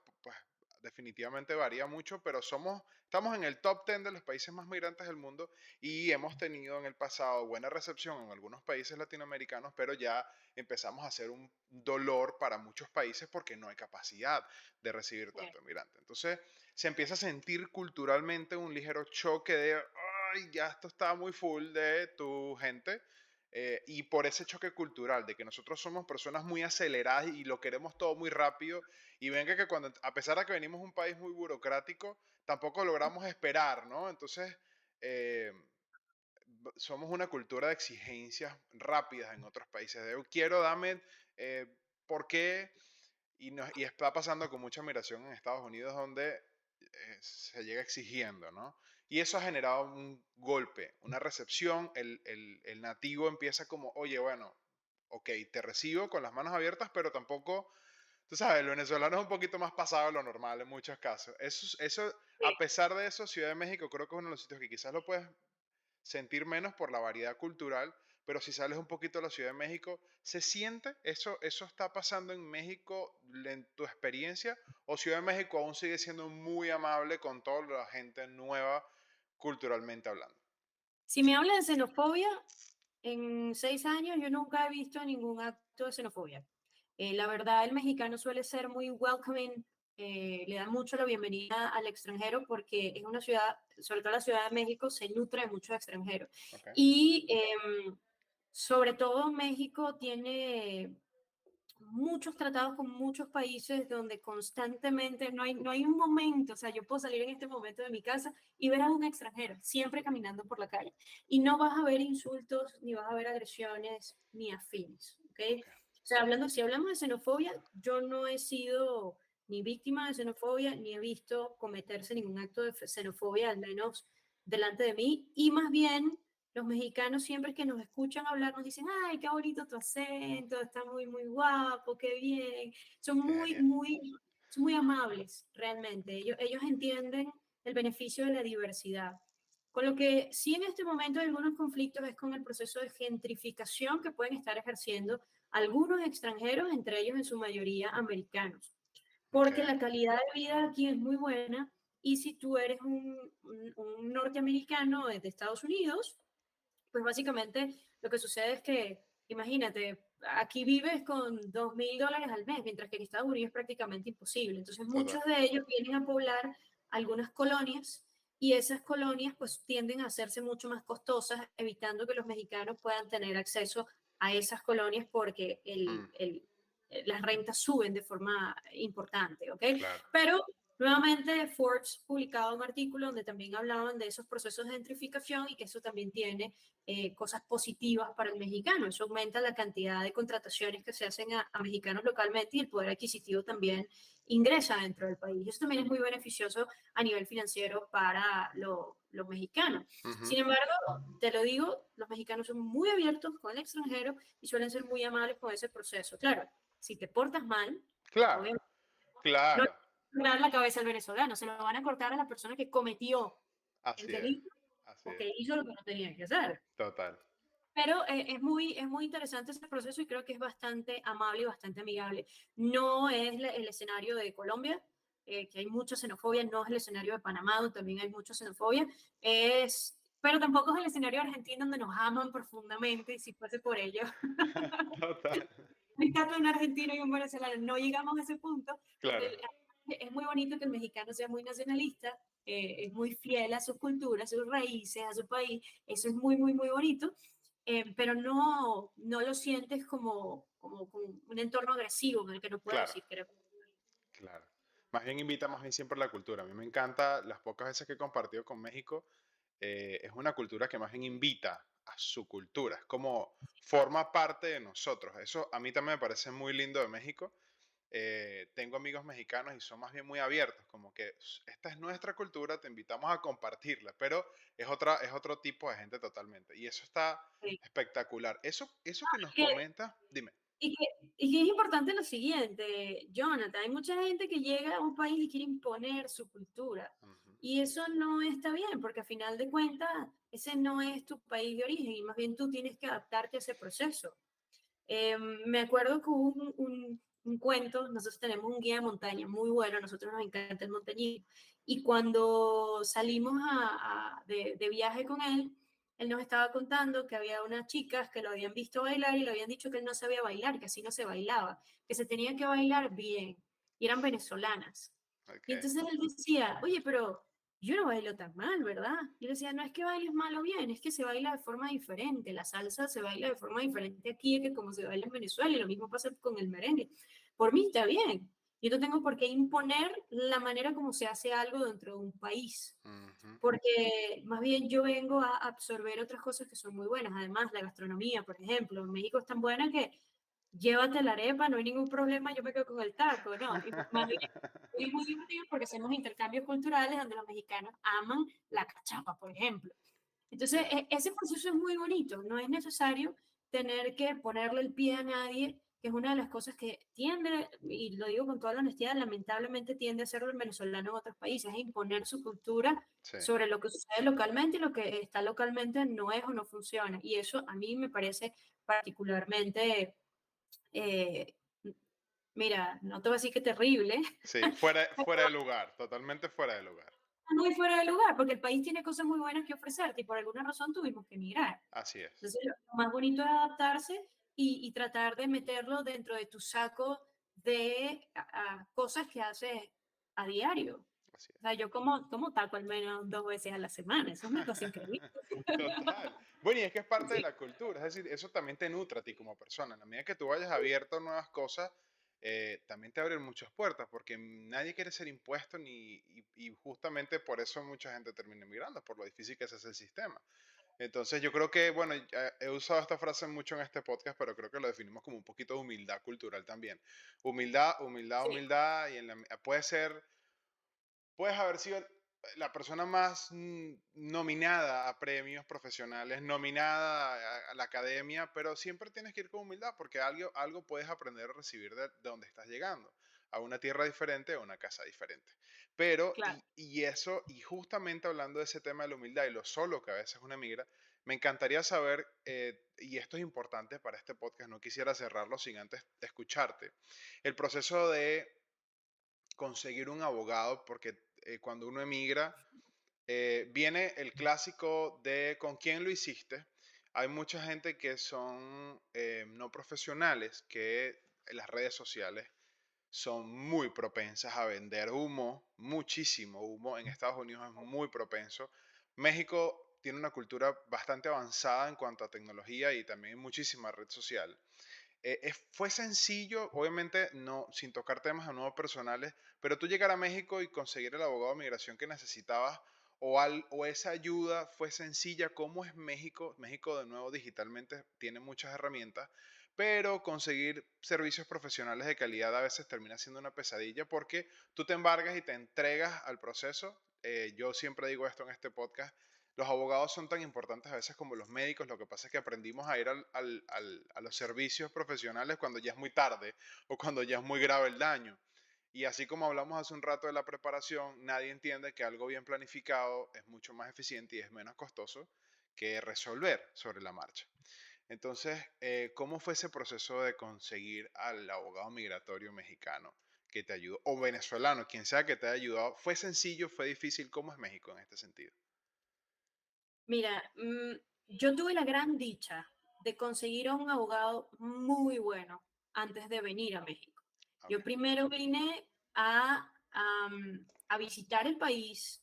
definitivamente varía mucho, pero estamos en el top 10 de los países más migrantes del mundo y hemos tenido en el pasado buena recepción en algunos países latinoamericanos, pero ya empezamos a hacer un dolor para muchos países porque no hay capacidad de recibir Eh, tanto inmigrante. Entonces se empieza a sentir culturalmente un ligero choque de, ay, ya esto está muy full de tu gente. Y por ese choque cultural, de que nosotros somos personas muy aceleradas y lo queremos todo muy rápido, y venga que cuando, a pesar de que venimos de un país muy burocrático, tampoco logramos esperar, ¿no? Entonces, eh, somos una cultura de exigencias rápidas en otros países. De, quiero, dame, eh, ¿por qué? Y está pasando con mucha migración en Estados Unidos donde se llega exigiendo, ¿no? Y eso ha generado un golpe, una recepción. El nativo empieza como, oye, bueno, ok, te recibo con las manos abiertas, pero tampoco, tú sabes, el venezolano es un poquito más pasado de lo normal en muchos casos. Eso, a pesar de eso, Ciudad de México creo que es uno de los sitios que quizás lo puedes sentir menos por la variedad cultural, pero si sales un poquito de la Ciudad de México, ¿se siente? ¿Eso está pasando en México en tu experiencia? ¿O Ciudad de México aún sigue siendo muy amable con toda la gente nueva culturalmente hablando? Si me habla de xenofobia, en 6 años yo nunca he visto ningún acto de xenofobia. La verdad, el mexicano suele ser muy welcoming, le da mucho la bienvenida al extranjero porque es una ciudad, sobre todo la Ciudad de México, se nutre de muchos extranjeros. Okay. Y sobre todo México tiene muchos tratados con muchos países donde constantemente no hay un momento, o sea, yo puedo salir en este momento de mi casa y ver a un extranjero siempre caminando por la calle y no vas a ver insultos, ni vas a ver agresiones, ni afines, ¿ok? O sea, si hablamos de xenofobia, yo no he sido ni víctima de xenofobia, ni he visto cometerse ningún acto de xenofobia, al menos delante de mí, y más bien los mexicanos siempre que nos escuchan hablar nos dicen, ay, qué bonito tu acento, está muy, muy guapo, qué bien. Son Qué muy, genial. muy, son muy amables, realmente. Ellos entienden el beneficio de la diversidad. Con lo que sí en este momento hay algunos conflictos es con el proceso de gentrificación que pueden estar ejerciendo algunos extranjeros, entre ellos en su mayoría americanos, porque Okay. la calidad de vida aquí es muy buena y si tú eres un norteamericano de Estados Unidos, pues básicamente lo que sucede es que, imagínate, aquí vives con $2,000 al mes, mientras que en Estados Unidos es prácticamente imposible. Entonces Total. muchos de ellos vienen a poblar algunas colonias y esas colonias pues tienden a hacerse mucho más costosas, evitando que los mexicanos puedan tener acceso a esas colonias porque Mm, las rentas suben de forma importante, ¿ok? claro. Pero nuevamente Forbes publicaba un artículo donde también hablaban de esos procesos de gentrificación y que eso también tiene cosas positivas para el mexicano. Eso aumenta la cantidad de contrataciones que se hacen a mexicanos localmente y el poder adquisitivo también ingresa dentro del país. Eso también es muy beneficioso a nivel financiero para los mexicanos. Ujú. Sin embargo, te lo digo, los mexicanos son muy abiertos con el extranjero y suelen ser muy amables con ese proceso. Claro, si te portas mal, Claro, obviamente no le claro. van a dar la cabeza al venezolano, se lo van a cortar a la persona que cometió el Así es. delito Así o es. que hizo lo que no tenía que hacer. Total. Pero es muy interesante ese proceso y creo que es bastante amable y bastante amigable. No es el escenario de Colombia, que hay mucha xenofobia, no es el escenario de Panamá, donde también hay mucha xenofobia, pero tampoco es el escenario de Argentina, donde nos aman profundamente, y si fuese por ello, Total. rescato un argentino y un venezolano. No llegamos a ese punto, porque Claro. es muy bonito que el mexicano sea muy nacionalista, es muy fiel a su cultura, a sus raíces, a su país. Eso es muy, muy, muy bonito, pero no lo sientes como un entorno agresivo en el que no puedes Claro. decir que eres. Claro. Más bien invita más bien siempre a la cultura. A mí me encanta, las pocas veces que he compartido con México, es una cultura que más bien invita a su cultura. Es como forma parte de nosotros. Eso a mí también me parece muy lindo de México. Tengo amigos mexicanos y son más bien muy abiertos, como que esta es nuestra cultura, te invitamos a compartirla, pero es otro tipo de gente totalmente. Y eso está Sí. espectacular. Eso que nos Que comentas, dime. Y que, y que es importante lo siguiente, Jonathan, hay mucha gente que llega a un país y quiere imponer su cultura. Ujú. Y eso no está bien, porque a final de cuentas, ese no es tu país de origen y más bien tú tienes que adaptarte a ese proceso. Me acuerdo que hubo un cuento, nosotros tenemos un guía de montaña muy bueno, a nosotros nos encanta el montañismo, y cuando salimos de viaje con él nos estaba contando que había unas chicas que lo habían visto bailar y le habían dicho que él no sabía bailar, que así no se bailaba, que se tenía que bailar bien, y eran venezolanas. Y Ok. entonces él decía, oye, pero yo no bailo tan mal, ¿verdad? Yo le decía, no es que bailes mal o bien, es que se baila de forma diferente. La salsa se baila de forma diferente aquí que como se baila en Venezuela, y lo mismo pasa con el merengue. Por mí está bien. Yo no tengo por qué imponer la manera como se hace algo dentro de un país, Ujú. porque más bien yo vengo a absorber otras cosas que son muy buenas. Además, la gastronomía, por ejemplo, en México es tan buena que llévate la arepa, no hay ningún problema, yo me quedo con el taco, ¿no? Y más bien es muy divertido porque hacemos intercambios culturales donde los mexicanos aman la cachapa, por ejemplo. Entonces, Ya, ese proceso es muy bonito, no es necesario tener que ponerle el pie a nadie, que es una de las cosas que tiende, y lo digo con toda la honestidad, lamentablemente tiende a hacerlo el venezolano en otros países, es imponer su cultura sí. sobre lo que sucede localmente y lo que está localmente no es o no funciona. Y eso a mí me parece particularmente eh, mira, no te voy a decir que terrible, Sí, fuera de lugar, totalmente fuera de lugar. muy fuera de lugar, porque el país tiene cosas muy buenas que ofrecerte y por alguna razón tuvimos que emigrar. Así es, Entonces, lo más bonito es adaptarse y tratar de meterlo dentro de tu saco de cosas que haces a diario. así O sea, yo como taco al menos 2 veces a la semana, eso es una cosa increíble. es. Total. Bueno, y es que es parte de Sí, la cultura, es decir, eso también te nutre a ti como persona. En la medida que tú vayas abierto a nuevas cosas, también te abren muchas puertas, porque nadie quiere ser impuesto y justamente por eso mucha gente termina emigrando, por lo difícil que es ese sistema. Entonces yo creo que, bueno, he usado esta frase mucho en este podcast, pero creo que lo definimos como un poquito de humildad cultural también. Humildad, humildad, sí, humildad, y puedes haber sido la persona más nominada a premios profesionales, nominada a la academia, pero siempre tienes que ir con humildad porque algo puedes aprender a recibir de donde estás llegando, a una tierra diferente, a una casa diferente. Pero, claro. y eso, y justamente hablando de ese tema de la humildad y lo solo que a veces uno migra, me encantaría saber, y esto es importante para este podcast, no quisiera cerrarlo sin antes escucharte, el proceso de conseguir un abogado, porque cuando uno emigra, viene el clásico de con quién lo hiciste. Hay mucha gente que son no profesionales, que en las redes sociales son muy propensas a vender humo, muchísimo humo. En Estados Unidos es muy propenso. México tiene una cultura bastante avanzada en cuanto a tecnología y también muchísima red social. Fue sencillo, obviamente, no, sin tocar temas a nuevos personales, pero tú llegar a México y conseguir el abogado de migración que necesitabas o esa ayuda fue sencilla. ¿Cómo es México? México, de nuevo, digitalmente tiene muchas herramientas, pero conseguir servicios profesionales de calidad a veces termina siendo una pesadilla porque tú te embargas y te entregas al proceso. Yo siempre digo esto en este podcast, los abogados son tan importantes a veces como los médicos, lo que pasa es que aprendimos a ir a los servicios profesionales cuando ya es muy tarde o cuando ya es muy grave el daño. Y así como hablamos hace un rato de la preparación, nadie entiende que algo bien planificado es mucho más eficiente y es menos costoso que resolver sobre la marcha. Entonces, ¿cómo fue ese proceso de conseguir al abogado migratorio mexicano que te ayudó, o venezolano, quien sea que te haya ayudado? ¿Fue sencillo, fue difícil? ¿Cómo es México en este sentido? Mira, yo tuve la gran dicha de conseguir a un abogado muy bueno antes de venir a México. Ok, Yo primero vine a visitar el país,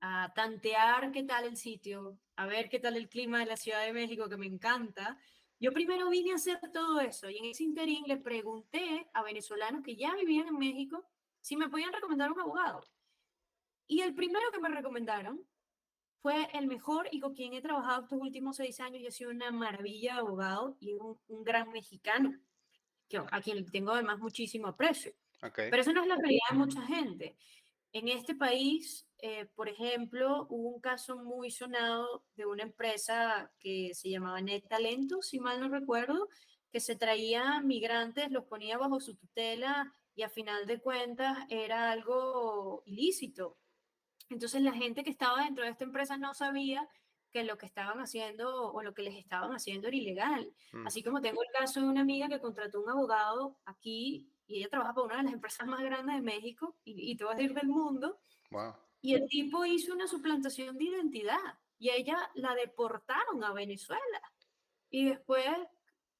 a tantear qué tal el sitio, a ver qué tal el clima de la Ciudad de México, que me encanta. Yo primero vine a hacer todo eso y en ese interín le pregunté a venezolanos que ya vivían en México si me podían recomendar un abogado. Y el primero que me recomendaron fue el mejor y con quien he trabajado estos últimos 6 años y ha sido una maravilla de abogado y un gran mexicano, a quien tengo además muchísimo aprecio. ok, Pero eso no es la realidad de mucha gente. En este país, por ejemplo, hubo un caso muy sonado de una empresa que se llamaba Net Talento, si mal no recuerdo, que se traía migrantes, los ponía bajo su tutela y a final de cuentas era algo ilícito. Entonces la gente que estaba dentro de esta empresa no sabía que lo que estaban haciendo o lo que les estaban haciendo era ilegal. mm, Así como tengo el caso de una amiga que contrató un abogado aquí y ella trabaja para una de las empresas más grandes de México y te voy a decir del mundo, wow, y el tipo hizo una suplantación de identidad y a ella la deportaron a Venezuela. Y después,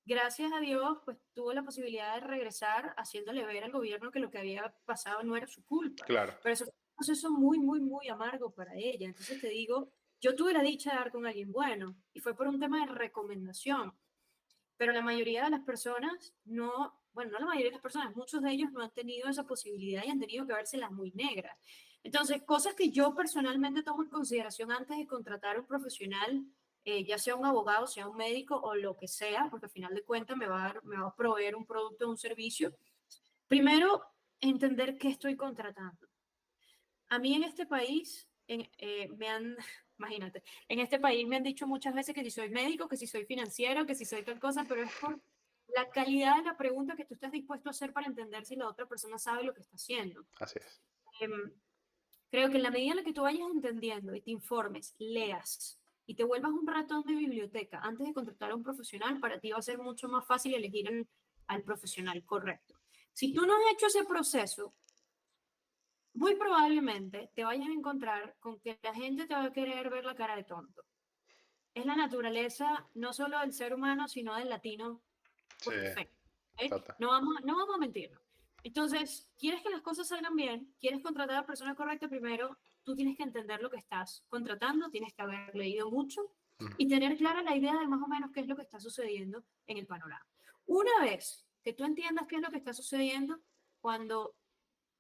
gracias a Dios, pues tuvo la posibilidad de regresar haciéndole ver al gobierno que lo que había pasado no era su culpa. claro, Pero eso proceso muy, muy, muy amargo para ella. Entonces te digo, yo tuve la dicha de dar con alguien bueno y fue por un tema de recomendación, pero la mayoría de las personas no, bueno, no la mayoría de las personas, muchos de ellos no han tenido esa posibilidad y han tenido que vérselas muy negras. Entonces, cosas que yo personalmente tomo en consideración antes de contratar a un profesional, ya sea un abogado, sea un médico o lo que sea, porque al final de cuentas me va a proveer un producto o un servicio. Primero, entender qué estoy contratando. A mí en este país me han, imagínate, en este país me han dicho muchas veces que si soy médico, que si soy financiero, que si soy tal cosa, pero es por la calidad de la pregunta que tú estás dispuesto a hacer para entender si la otra persona sabe lo que está haciendo. Así es. Em, Creo que en la medida en la que tú vayas entendiendo y te informes, leas y te vuelvas un ratón de biblioteca antes de contratar a un profesional, para ti va a ser mucho más fácil elegir al profesional correcto. Si tú no has hecho ese proceso, muy probablemente te vayas a encontrar con que la gente te va a querer ver la cara de tonto. Es la naturaleza no solo del ser humano, sino del latino Sí, por defecto. ¿Ok? total. No vamos a mentirnos. Entonces, ¿quieres que las cosas salgan bien? ¿Quieres contratar a la persona correcta? Primero, tú tienes que entender lo que estás contratando, tienes que haber leído mucho Ujú. y tener clara la idea de más o menos qué es lo que está sucediendo en el panorama. Una vez que tú entiendas qué es lo que está sucediendo, cuando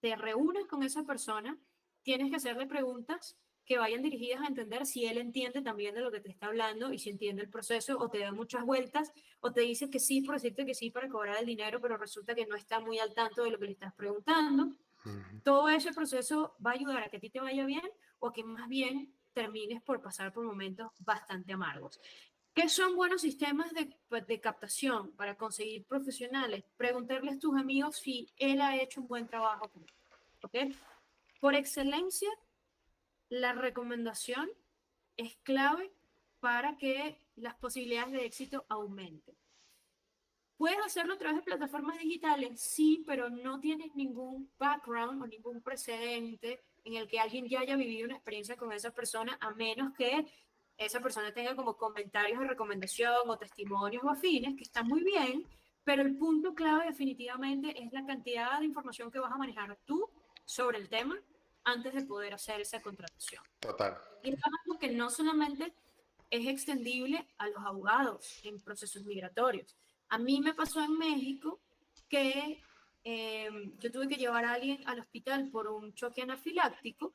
te reúnes con esa persona, tienes que hacerle preguntas que vayan dirigidas a entender si él entiende también de lo que te está hablando y si entiende el proceso, o te da muchas vueltas o te dice que sí por decirte que sí para cobrar el dinero, pero resulta que no está muy al tanto de lo que le estás preguntando. Ujú. Todo ese proceso va a ayudar a que a ti te vaya bien o que más bien termines por pasar por momentos bastante amargos. ¿Qué son buenos sistemas de captación para conseguir profesionales? Preguntarles a tus amigos si él ha hecho un buen trabajo. ¿Ok? Por excelencia, la recomendación es clave para que las posibilidades de éxito aumenten. ¿Puedes hacerlo a través de plataformas digitales? Sí, pero no tienes ningún background o ningún precedente en el que alguien ya haya vivido una experiencia con esa persona, a menos que esa persona tenga como comentarios de recomendación o testimonios o afines, que están muy bien, pero el punto clave definitivamente es la cantidad de información que vas a manejar tú sobre el tema antes de poder hacer esa contratación. Total. Y es algo que no solamente es extendible a los abogados en procesos migratorios. A mí me pasó en México que yo tuve que llevar a alguien al hospital por un choque anafiláctico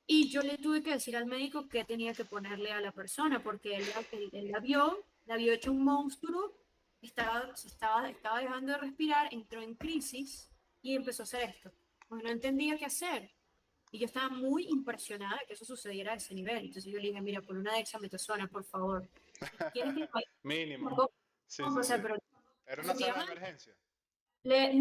y yo le tuve que decir al médico qué tenía que ponerle a la persona porque él la vio hecho un monstruo, estaba dejando de respirar, entró en crisis y empezó a hacer esto. Pues no entendía qué hacer. Y yo estaba muy impresionada de que eso sucediera a ese nivel. Entonces yo le dije, mira, por una dexametasona, por favor. Si quieres que Mínimo. Sí, o sí, sí. sea, pero Era una sala de efectivamente, emergencia.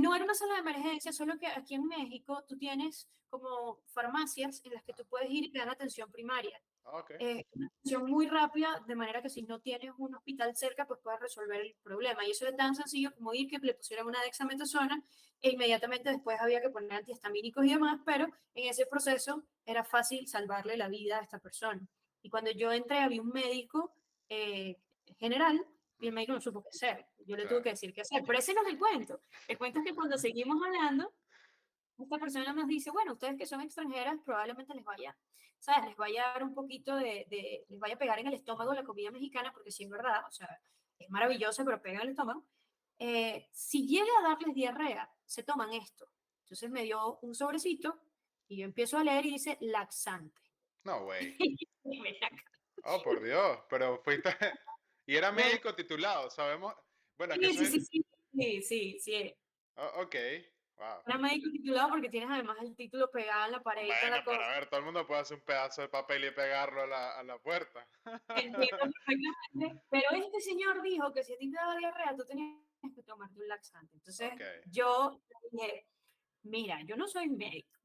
no era una sala de emergencia, solo que aquí en México tú tienes como farmacias en las que tú puedes ir y te dan atención primaria. Ah, ok. Una atención muy rápida, de manera que si no tienes un hospital cerca, pues puedes resolver el problema. Y eso es tan sencillo como ir que le pusieran una dexametasona e inmediatamente después había que poner antihistamínicos y demás, pero en ese proceso era fácil salvarle la vida a esta persona. Y cuando yo entré, había un médico general y el médico no supo qué hacer. Yo le tuve Claro. que decir qué hacer. Pero ese no es el cuento. El cuento es que cuando seguimos hablando, esta persona nos dice, bueno, ustedes que son extranjeras probablemente les vaya, ¿sabes? Les vaya a dar un poquito les vaya a pegar en el estómago la comida mexicana, porque sí es verdad, o sea, es maravillosa, pero pega en el estómago. Si llega a darles diarrea, se toman esto. Entonces me dio un sobrecito y yo empiezo a leer y dice laxante. No, güey. Y me saca. Oh, por Dios. Pero fuiste. Y era Bueno, médico titulado, sabemos. Bueno, que sí, eso sí, es. sí, sí, sí, sí, sí. Oh, ok. Wow. Era médico titulado porque tienes además el título pegado en la pared y toda Bueno, la pero cosa. a ver, todo el mundo puede hacer un pedazo de papel y pegarlo a la puerta. Entiendo perfectamente, pero este señor dijo que si a ti te daba diarrea, tú tenías que tomarte un laxante. Entonces, Ok. yo dije, mira, yo no soy médico,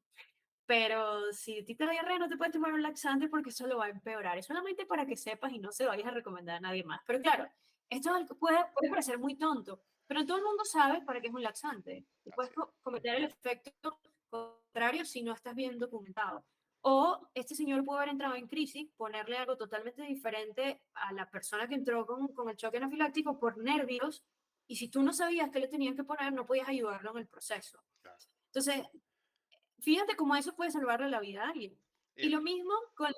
pero si a ti te da diarrea, no te puedes tomar un laxante porque eso lo va a empeorar. Es solamente para que sepas y no se lo vayas a recomendar a nadie más. Pero claro, esto es algo puede parecer muy tonto, pero todo el mundo sabe para qué es un laxante. Y puedes Así es. cometer el efecto contrario si no estás bien documentado. O este señor puede haber entrado en crisis, ponerle algo totalmente diferente a la persona que entró con el choque anafiláctico por nervios, y si tú no sabías qué le tenían que poner, no podías ayudarlo en el proceso. Claro. Entonces, fíjate cómo eso puede salvarle la vida a alguien. Y Y lo mismo con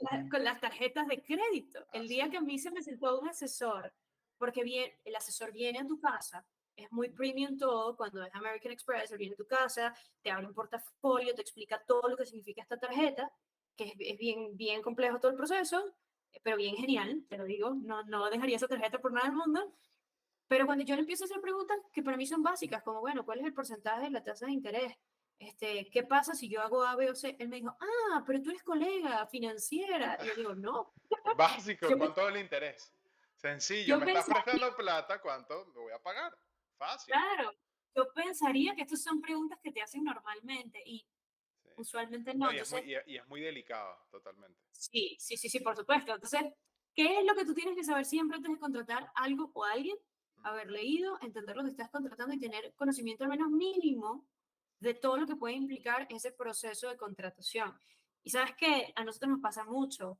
las tarjetas de crédito. El así día es. que a mí se me sentó un asesor, porque el asesor viene a tu casa, es muy premium todo, cuando es American Express, él viene a tu casa, te abre un portafolio, te explica todo lo que significa esta tarjeta, que es bien, bien complejo todo el proceso, pero bien genial, te lo digo, no dejaría esa tarjeta por nada del mundo. Pero cuando yo le empiezo a hacer preguntas que para mí son básicas, como, bueno, ¿cuál es el porcentaje de la tasa de interés? ¿Qué pasa si yo hago A, B o C? Él me dijo, pero tú eres colega financiera. Y yo digo, no, Básico, yo, ¿cuánto es el interés? Sencillo, yo me estás pensaría, prestando plata, ¿cuánto me voy a pagar? Fácil. claro, yo pensaría que estas son preguntas que te hacen normalmente y Sí. usualmente No, no. Entonces, y es muy delicado, totalmente. sí, por supuesto. Entonces, ¿qué es lo que tú tienes que saber siempre antes de contratar algo o a alguien? Mm. Haber leído, entender lo que estás contratando y tener conocimiento al menos mínimo de todo lo que puede implicar ese proceso de contratación. Y sabes que a nosotros nos pasa mucho.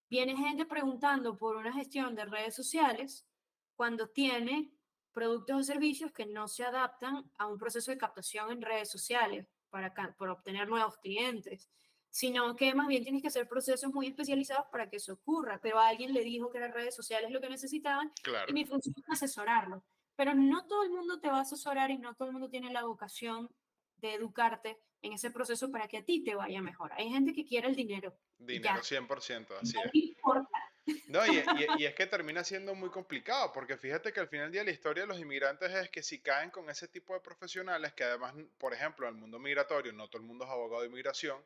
Viene gente preguntando por una gestión de redes sociales cuando tiene productos o servicios que no se adaptan a un proceso de captación en redes sociales para obtener nuevos clientes, sino que más bien tienes que hacer procesos muy especializados para que eso ocurra. Pero alguien le dijo que las redes sociales es lo que necesitaban y Claro, mi función es asesorarlo. Pero no todo el mundo te va a asesorar y no todo el mundo tiene la vocación de educarte en ese proceso para que a ti te vaya mejor. Hay gente que quiere el dinero y dinero ya, 100%, no así es. le importa. No, y es que termina siendo muy complicado, porque fíjate que al final del día la historia de los inmigrantes es que si caen con ese tipo de profesionales, que además, por ejemplo, en el mundo migratorio, no todo el mundo es abogado de inmigración,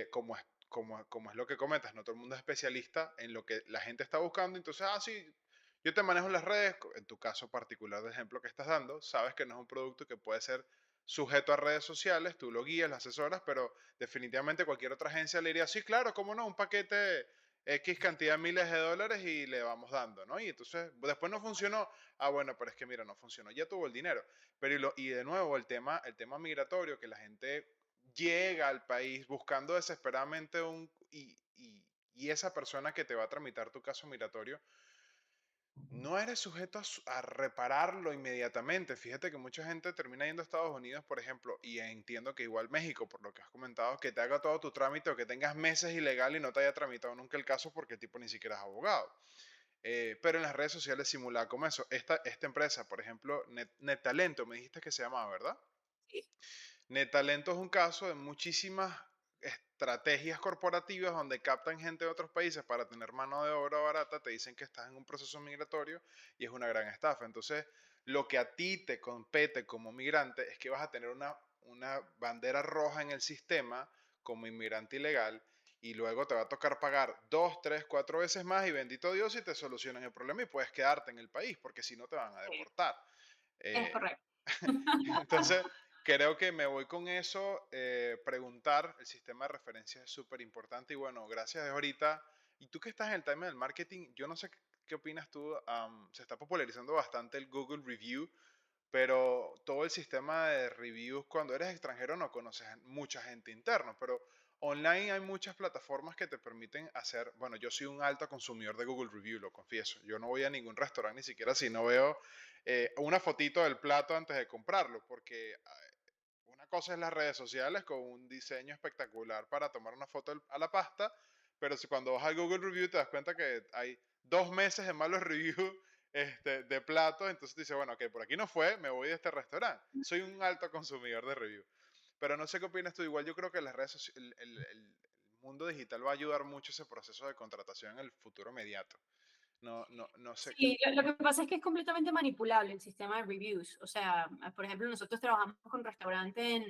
como es lo que comentas, no todo el mundo es especialista en lo que la gente está buscando, entonces, sí, yo te manejo en las redes, en tu caso particular de ejemplo que estás dando, sabes que no es un producto que puede ser sujeto a redes sociales, tú lo guías, lo asesoras, pero definitivamente cualquier otra agencia le diría, sí, claro, cómo no, un paquete X cantidad de miles de dólares y le vamos dando, ¿no? Y entonces, después no funcionó. Bueno, pero es que mira, no funcionó, ya tuvo el dinero. Pero y de nuevo, el tema migratorio, que la gente llega al país buscando desesperadamente y esa persona que te va a tramitar tu caso migratorio no eres sujeto a repararlo inmediatamente. Fíjate que mucha gente termina yendo a Estados Unidos, por ejemplo, y entiendo que igual México, por lo que has comentado, que te haga todo tu trámite o que tengas meses ilegal y no te haya tramitado nunca el caso porque el tipo ni siquiera es abogado. Pero en las redes sociales simula como eso. Esta empresa, por ejemplo, NetTalento, me dijiste que se llamaba, ¿verdad? NetTalento es un caso de muchísimas estrategias corporativas donde captan gente de otros países para tener mano de obra barata, te dicen que estás en un proceso migratorio y es una gran estafa. Entonces, lo que a ti te compete como migrante es que vas a tener una bandera roja en el sistema como inmigrante ilegal y luego te va a tocar pagar 2, 3, 4 veces más y bendito Dios si te solucionan el problema y puedes quedarte en el país porque si no te van a deportar. Es Eh, correcto. entonces, creo que me voy con eso. Preguntar, el sistema de referencia es súper importante. Y bueno, gracias de ahorita. Y tú que estás en el tema del marketing, yo no sé qué opinas tú. Se está popularizando bastante el Google Review, pero todo el sistema de reviews, cuando eres extranjero no conoces mucha gente interna, pero online hay muchas plataformas que te permiten hacer, bueno, yo soy un alto consumidor de Google Review, lo confieso, yo no voy a ningún restaurante ni siquiera si no veo una fotito del plato antes de comprarlo, porque una cosa es las redes sociales con un diseño espectacular para tomar una foto a la pasta, pero si cuando vas al Google Review te das cuenta que hay 2 meses de malos reviews de platos, entonces te dices, bueno, ok, por aquí no fue, me voy de este restaurante. Soy un alto consumidor de reviews. Pero no sé qué opinas tú, igual yo creo que las redes el mundo digital va a ayudar mucho ese proceso de contratación en el futuro inmediato. No sé. Sí, lo que pasa es que es completamente manipulable el sistema de reviews. O sea, por ejemplo, nosotros trabajamos con restaurantes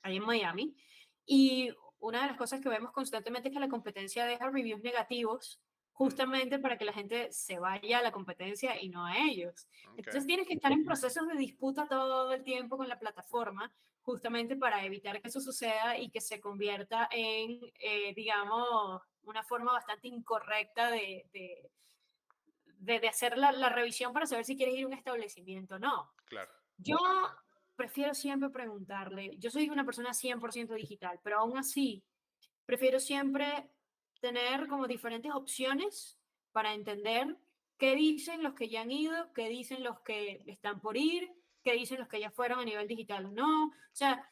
ahí en Miami y una de las cosas que vemos constantemente es que la competencia deja reviews negativos Mm, justamente para que la gente se vaya a la competencia y no a ellos. ok, Entonces tienes que estar en procesos de disputa todo el tiempo con la plataforma justamente para evitar que eso suceda y que se convierta en, digamos, una forma bastante incorrecta de hacer la revisión para saber si quieres ir a un establecimiento o no. claro. Yo prefiero siempre preguntarle, yo soy una persona 100% digital, pero aún así prefiero siempre tener como diferentes opciones para entender qué dicen los que ya han ido, qué dicen los que están por ir, qué dicen los que ya fueron a nivel digital o no. O sea,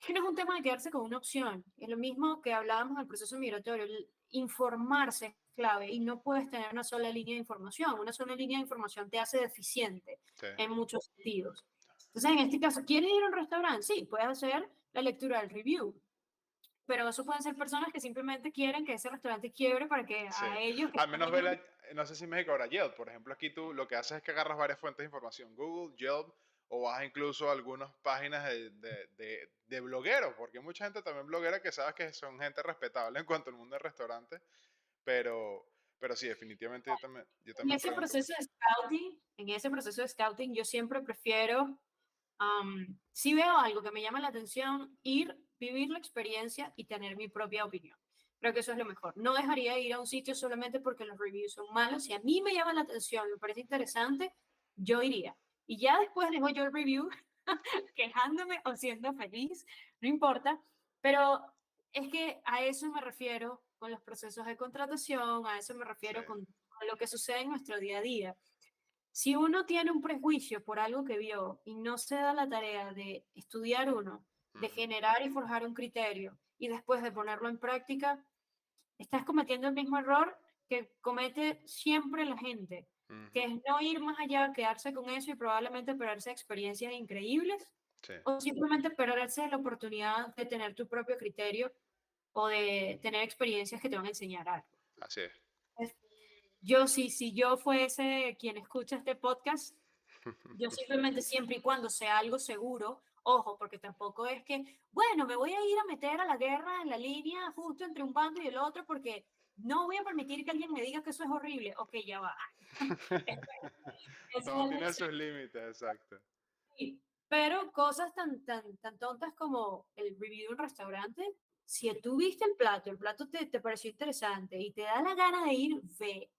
que no es un tema de quedarse con una opción. Es lo mismo que hablábamos del proceso migratorio. El informarse es clave y no puedes tener una sola línea de información. Una sola línea de información te hace deficiente Sí, en muchos sentidos. Entonces, en este caso, ¿quieres ir a un restaurante? Sí, puedes hacer la lectura del review, pero eso pueden ser personas que simplemente quieren que ese restaurante quiebre para que sí. a ellos que Al están menos yendo. no sé si en México habrá Yelp, por ejemplo, aquí tú lo que haces es que agarras varias fuentes de información, Google, Yelp, o vas incluso a algunas páginas de blogueros, porque hay mucha gente también bloguera que sabes que son gente respetable en cuanto al mundo del restaurante, pero, pero sí, definitivamente yo En también ese pregunto proceso mucho. de scouting, yo siempre prefiero, si veo algo que me llama la atención, ir, vivir la experiencia y tener mi propia opinión. Creo que eso es lo mejor. No dejaría de ir a un sitio solamente porque los reviews son malos. Si a mí me llama la atención, me parece interesante, yo iría. Y ya después dejo yo el review quejándome o siendo feliz, no importa, pero es que a eso me refiero con los procesos de contratación, a eso me Sí. refiero con lo que sucede en nuestro día a día. Si uno tiene un prejuicio por algo que vio y no se da la tarea de estudiar uno, de Ujú, generar y forjar un criterio y después de ponerlo en práctica, estás cometiendo el mismo error que comete siempre la gente, que ujú, es no ir más allá, quedarse con eso y probablemente perderse experiencias increíbles sí, o simplemente perderse la oportunidad de tener tu propio criterio o de tener experiencias que te van a enseñar algo. así es. Es- Yo sí, si yo fuese quien escucha este podcast, yo simplemente siempre y cuando sea algo seguro, ojo, porque tampoco es que, bueno, me voy a ir a meter a la guerra en la línea justo entre un bando y el otro porque no voy a permitir que alguien me diga que eso es horrible. Ok, ya va. Esa Todo es la tiene sus excepción. límites, exacto. Sí, pero cosas tan tontas como el review de un restaurante, si tú viste el plato te pareció interesante y te da la gana de ir, ve.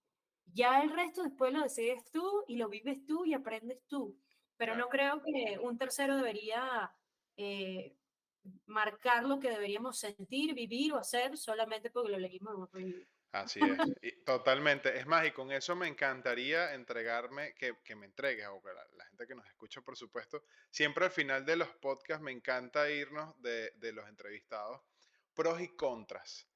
Ya el resto después lo decides tú y lo vives tú y aprendes tú. Pero Claro, no creo que un tercero debería eh, marcar lo que deberíamos sentir, vivir o hacer solamente porque lo leímos en un review. así es. Y totalmente. Es más, y con eso me encantaría entregarme, que me entregues, o que la gente que nos escucha, por supuesto. Siempre al final de los podcasts me encanta irnos de los entrevistados, pros y contras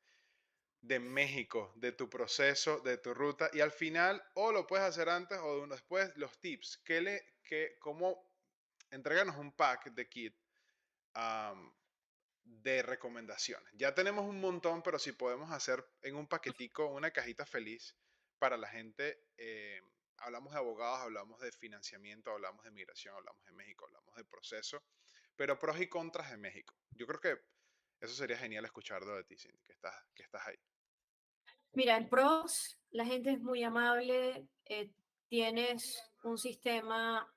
de México, de tu proceso, de tu ruta, y al final, o lo puedes hacer antes o de uno después, los tips. ¿Cómo? Entréganos un pack de kit de recomendaciones. Ya tenemos un montón, pero si podemos hacer en un paquetico, una cajita feliz para la gente. Hablamos de abogados, hablamos de financiamiento, hablamos de migración, hablamos de México, hablamos de proceso, pero pros y contras de México. Yo creo que eso sería genial escucharlo de ti, Cindy, que estás ahí. Mira, en pros, la gente es muy amable, tienes un sistema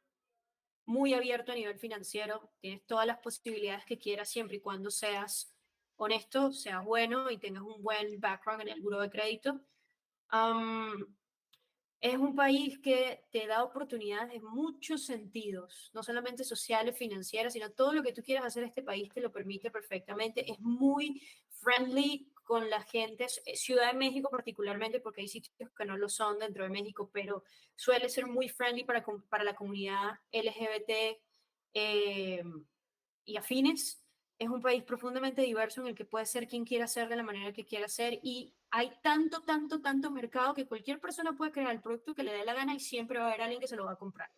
muy abierto a nivel financiero, tienes todas las posibilidades que quieras siempre y cuando seas honesto, seas bueno y tengas un buen background en el buro de crédito. Am, es un país que te da oportunidades en muchos sentidos, no solamente sociales, financieras, sino todo lo que tú quieras hacer este país te lo permite perfectamente. Es muy friendly con la gente, Ciudad de México particularmente, porque hay sitios que no lo son dentro de México, pero suele ser muy friendly para la comunidad LGBT eh, y afines. Es un país profundamente diverso en el que puede ser quien quiera ser de la manera que quiera ser y hay tanto mercado que cualquier persona puede crear el producto que le dé la gana y siempre va a haber alguien que se lo va a comprar,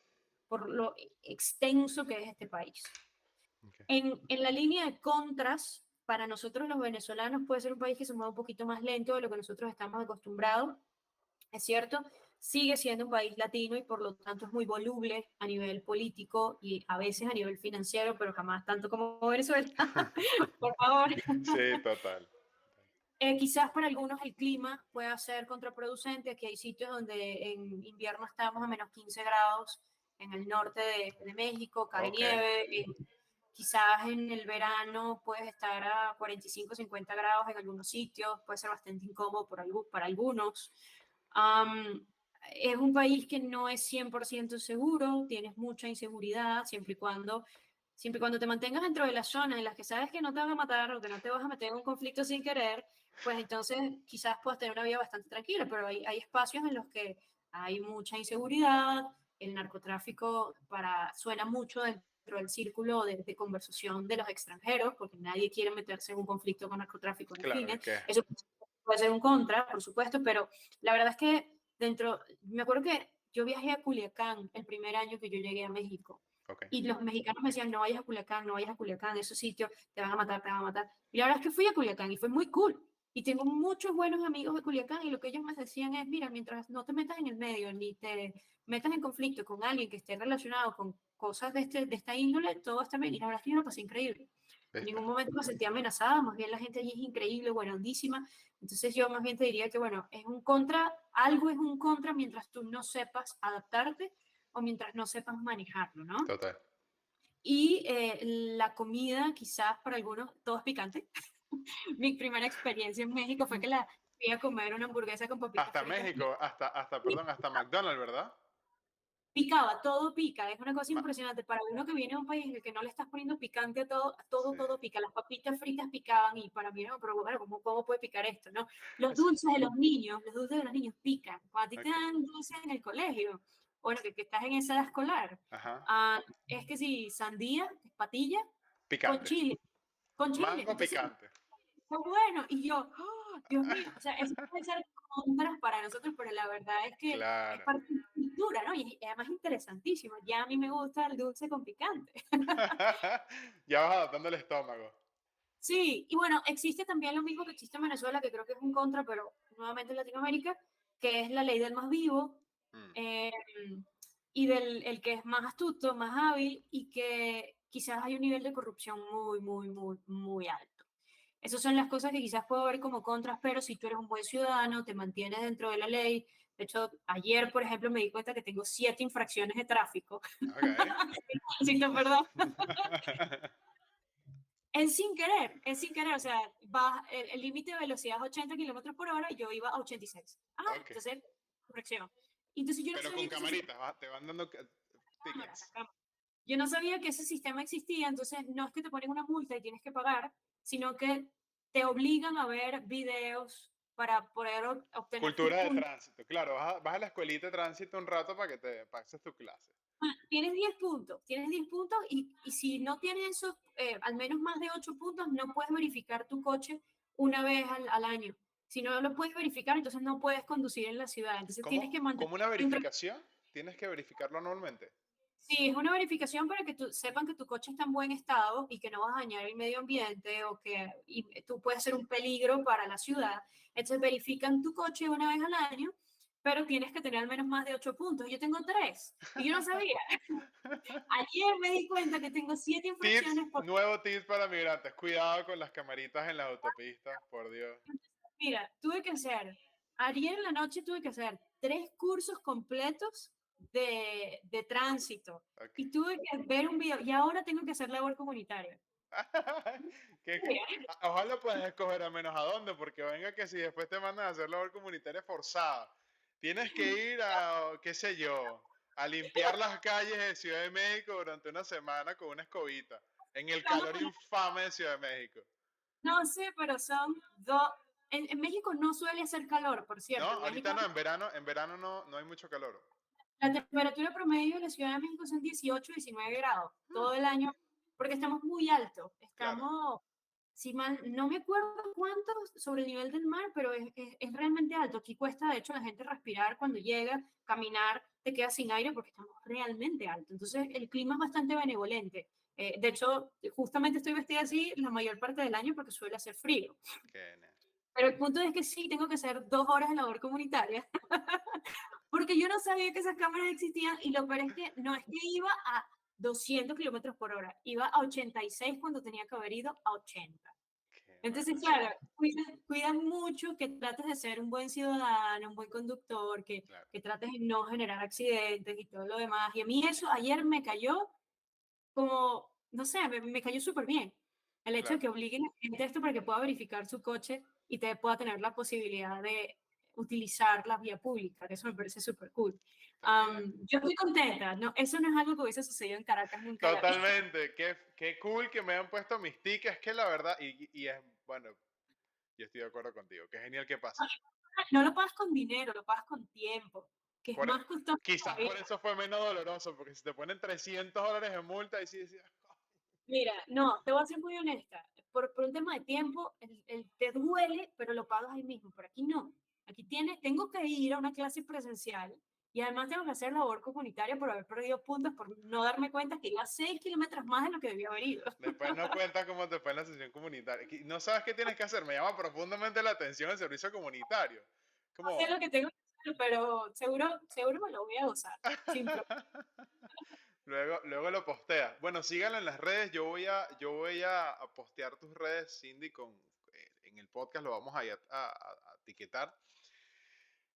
por lo extenso que es este país. Ok. En la línea de contras, para nosotros los venezolanos puede ser un país que se mueve un poquito más lento de lo que nosotros estamos acostumbrados, es cierto, sigue siendo un país latino y por lo tanto es muy voluble a nivel político y a veces a nivel financiero, pero jamás tanto como Venezuela, por favor. Sí, total. Quizás para algunos el clima pueda ser contraproducente. Aquí hay sitios donde en invierno estamos a -15 grados, en el norte de México, cae Ok. nieve. Quizás en el verano puedes estar a 45, 50 grados en algunos sitios, puede ser bastante incómodo para algunos. Um, es un país que no es 100% seguro, tienes mucha inseguridad, siempre y cuando te mantengas dentro de la zona en las que sabes que no te van a matar o que no te vas a meter en un conflicto sin querer, pues entonces quizás puedas tener una vida bastante tranquila, pero hay espacios en los que hay mucha inseguridad, el narcotráfico suena mucho dentro dentro del círculo de conversación de los extranjeros, porque nadie quiere meterse en un conflicto con narcotráfico en Claro, fines. es que, Eso puede ser un contra, por supuesto, pero la verdad es que me acuerdo que yo viajé a Culiacán el primer año que yo llegué a México. ok. Y los mexicanos me decían, no vayas a Culiacán, no vayas a Culiacán, esos sitios te van a matar, te van a matar. Y la verdad es que fui a Culiacán y fue muy cool. Y tengo muchos buenos amigos de Culiacán y lo que ellos me decían es, mira, mientras no te metas en el medio ni te metas en conflicto con alguien que esté relacionado con cosas de esta índole, todo está bien. Y la verdad es que yo lo pasé increíble. En ¿Viste? ningún momento me sentí amenazada, más bien la gente allí es increíble, buenísima. Entonces yo más bien te diría que, bueno, es un contra, algo es un contra mientras tú no sepas adaptarte o mientras no sepas manejarlo, ¿no? Total. Y la comida, quizás para algunos, todo es picante. Mi primera experiencia en México fue que la fui a comer una hamburguesa con papitas Hasta fritas. México, perdón, hasta McDonald's, ¿verdad? Picaba, todo pica, es una cosa Ma- impresionante. Para uno que viene de un país en el que no le estás poniendo picante a sí. todo pica. Las papitas fritas picaban y para mí no, pero bueno, ¿cómo puede picar esto, no? Los Es- dulces de los niños, los dulces de los niños pican. Cuando a ti te ok. dan dulces en el colegio, bueno, que estás en esa edad escolar, Ajá. es que si sandía, que es patilla, con Picante. chile, con chile. Mango Entonces, picante. fue bueno. Y yo, ¡oh, Dios mío! O sea, eso puede ser contras para nosotros, pero la verdad es que es Claro. parte de la cultura, ¿no? Y además interesantísimo. Ya a mí me gusta el dulce con picante. Ya vas adaptando el estómago. Sí, y bueno, existe también lo mismo que existe en Venezuela, que creo que es un contra, pero nuevamente en Latinoamérica, que es la ley del más vivo, Mm, eh, y del el que es más astuto, más hábil, y que quizás hay un nivel de corrupción muy alto. Esas son las cosas que quizás puedo ver como contras, pero si tú eres un buen ciudadano, te mantienes dentro de la ley. De hecho, ayer, por ejemplo, me di cuenta que tengo 7 infracciones de tráfico. ok. Sí, no, perdón. Es sin querer, o sea, el límite de velocidad es 80 kilómetros por hora y yo iba a 86. Ok. Entonces, infracción. Y entonces yo no Pero con sabía que ese sistema, camaritas, te van dando tickets. yo no sabía que ese sistema existía, entonces no es que te ponen una multa y tienes que pagar, sino que te obligan a ver videos para poder obtener tus Cultura de puntos. tránsito. Claro, vas a la escuelita de tránsito un rato para que te pases tu clase. Tienes 10 puntos y si no tienes esos, al menos más de 8 puntos, no puedes verificar tu coche una vez al año. Si no lo puedes verificar, entonces no puedes conducir en la ciudad. Entonces tienes que ¿Cómo mantener una siempre. verificación? Tienes que verificarlo anualmente. Sí, es una verificación para que sepan que tu coche está en buen estado y que no vas a dañar el medio ambiente o que tú puedes ser un peligro para la ciudad. Entonces verifican tu coche una vez al año, pero tienes que tener al menos más de 8 puntos. Yo tengo 3 y yo no sabía. Ayer me di cuenta que tengo 7 Tips, infracciones por. nuevo tips para migrantes. Cuidado con las camaritas en las autopistas, por Dios. Mira, ayer en la noche tuve que hacer 3 cursos completos de tránsito Ok. y tuve que ver un video y ahora tengo que hacer labor comunitaria. Ojalá puedas escoger a menos a dónde, porque venga que si después te mandan a hacer labor comunitaria forzada, tienes que ir a, qué sé yo, a limpiar las calles de Ciudad de México durante una semana con una escobita, en el calor infame de Ciudad de México. No sé, pero son dos. En México no suele hacer calor, por No, cierto. En ahorita México no, en verano no, no hay mucho calor. la temperatura promedio de la Ciudad de México son 18, 19 grados todo el año, porque estamos muy altos. Claro. Estamos, si mal, no me acuerdo cuánto sobre el nivel del mar, pero es realmente alto. Aquí cuesta, de hecho, a la gente respirar cuando llega, caminar, te quedas sin aire porque estamos realmente altos. Entonces, el clima es bastante benevolente. De hecho, justamente estoy vestida así la mayor parte del año porque suele hacer frío. Qué Pero el punto es que sí, tengo que hacer 2 horas de labor comunitaria, porque yo no sabía que esas cámaras existían y lo peor es que no es que iba a 200 kilómetros por hora, iba a 86 cuando tenía que haber ido a 80. mal. Entonces, claro, cuidan mucho que trates de ser un buen ciudadano, un buen conductor, Claro. que trates de no generar accidentes y todo lo demás. Y a mí eso ayer me cayó como, no sé, me cayó súper bien. El hecho de Claro. que obliguen a gente a esto para que pueda verificar su coche y te pueda tener la posibilidad de utilizar la vía pública, que eso me parece súper cool. Está bien. Yo estoy contenta, ¿no? Eso no es algo que hubiese sucedido en Caracas nunca en la vida. Totalmente. Qué cool que me han puesto mis tickets. Es que la verdad, y es, bueno, yo estoy de acuerdo contigo. Qué genial que pase. No lo pagas con dinero, lo pagas con tiempo. que es Por, más costoso quizás todavía. por eso fue menos doloroso, porque si te ponen $300 en multa, y sí decías, Mira, no, te voy a ser muy honesta. Por un tema de tiempo, te duele, pero lo pagas ahí mismo. Por aquí no. Aquí tengo que ir a una clase presencial y además tengo que hacer labor comunitaria por haber perdido puntos, por no darme cuenta que iba 6 kilómetros más de lo que debía haber ido. después no cuentas cómo te fue en la sesión comunitaria. No sabes qué tienes que hacer. Me llama profundamente la atención el servicio comunitario. No sé Como, lo que tengo que hacer, pero seguro me lo voy a gozar. Sin problema. luego lo postea. Bueno, síganlo en las redes. Yo voy a postear tus redes, Cindy, en el podcast. Lo vamos a etiquetar.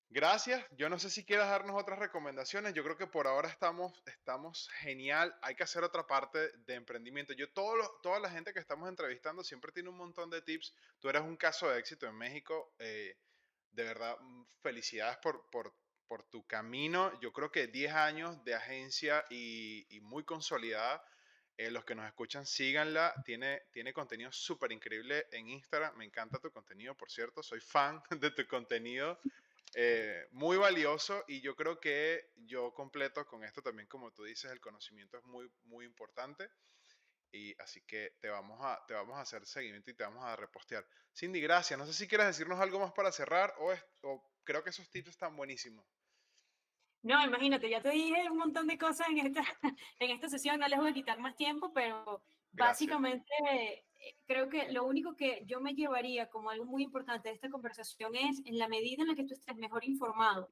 Gracias. Yo no sé si quieras darnos otras recomendaciones. Yo creo que por ahora estamos genial. Hay que hacer otra parte de emprendimiento. Toda la gente que estamos entrevistando siempre tiene un montón de tips. Tú eres un caso de éxito en México. De verdad, felicidades por tu camino. Yo creo que 10 años de agencia y muy consolidada. Los que nos escuchan, síganla. Tiene contenido súper increíble en Instagram. Me encanta tu contenido, por cierto. Soy fan de tu contenido. Muy valioso, y yo creo que yo completo con esto también, como tú dices, el conocimiento es muy, muy importante, y así que te vamos a hacer seguimiento y te vamos a repostear. Cindy, gracias. No sé si quieres decirnos algo más para cerrar, o creo que esos tips están buenísimos. No, imagínate, ya te dije un montón de cosas en esta, en esta sesión, no les voy a quitar más tiempo, pero Gracias. básicamente creo que lo único que yo me llevaría como algo muy importante de esta conversación es, en la medida en la que tú estés mejor informado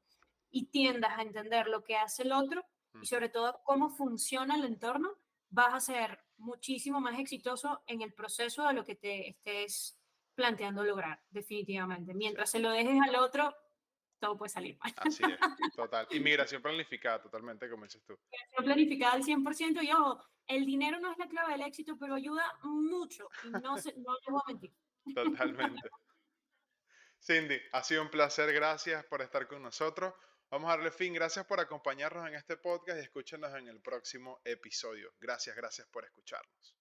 y tiendas a entender lo que hace el otro y Ujú. sobre todo cómo funciona el entorno, vas a ser muchísimo más exitoso en el proceso de lo que te estés planteando lograr, definitivamente. Sí, Mientras se lo dejes al otro, todo puede salir mal. así es, total. Inmigración planificada, totalmente, como dices tú. Planificada al 100% y ojo, el dinero no es la clave del éxito, pero ayuda mucho y no les voy a mentir. Totalmente. Cindy, ha sido un placer. Gracias por estar con nosotros. Vamos a darle fin. Gracias por acompañarnos en este podcast, y escúchenos en el próximo episodio. Gracias por escucharnos.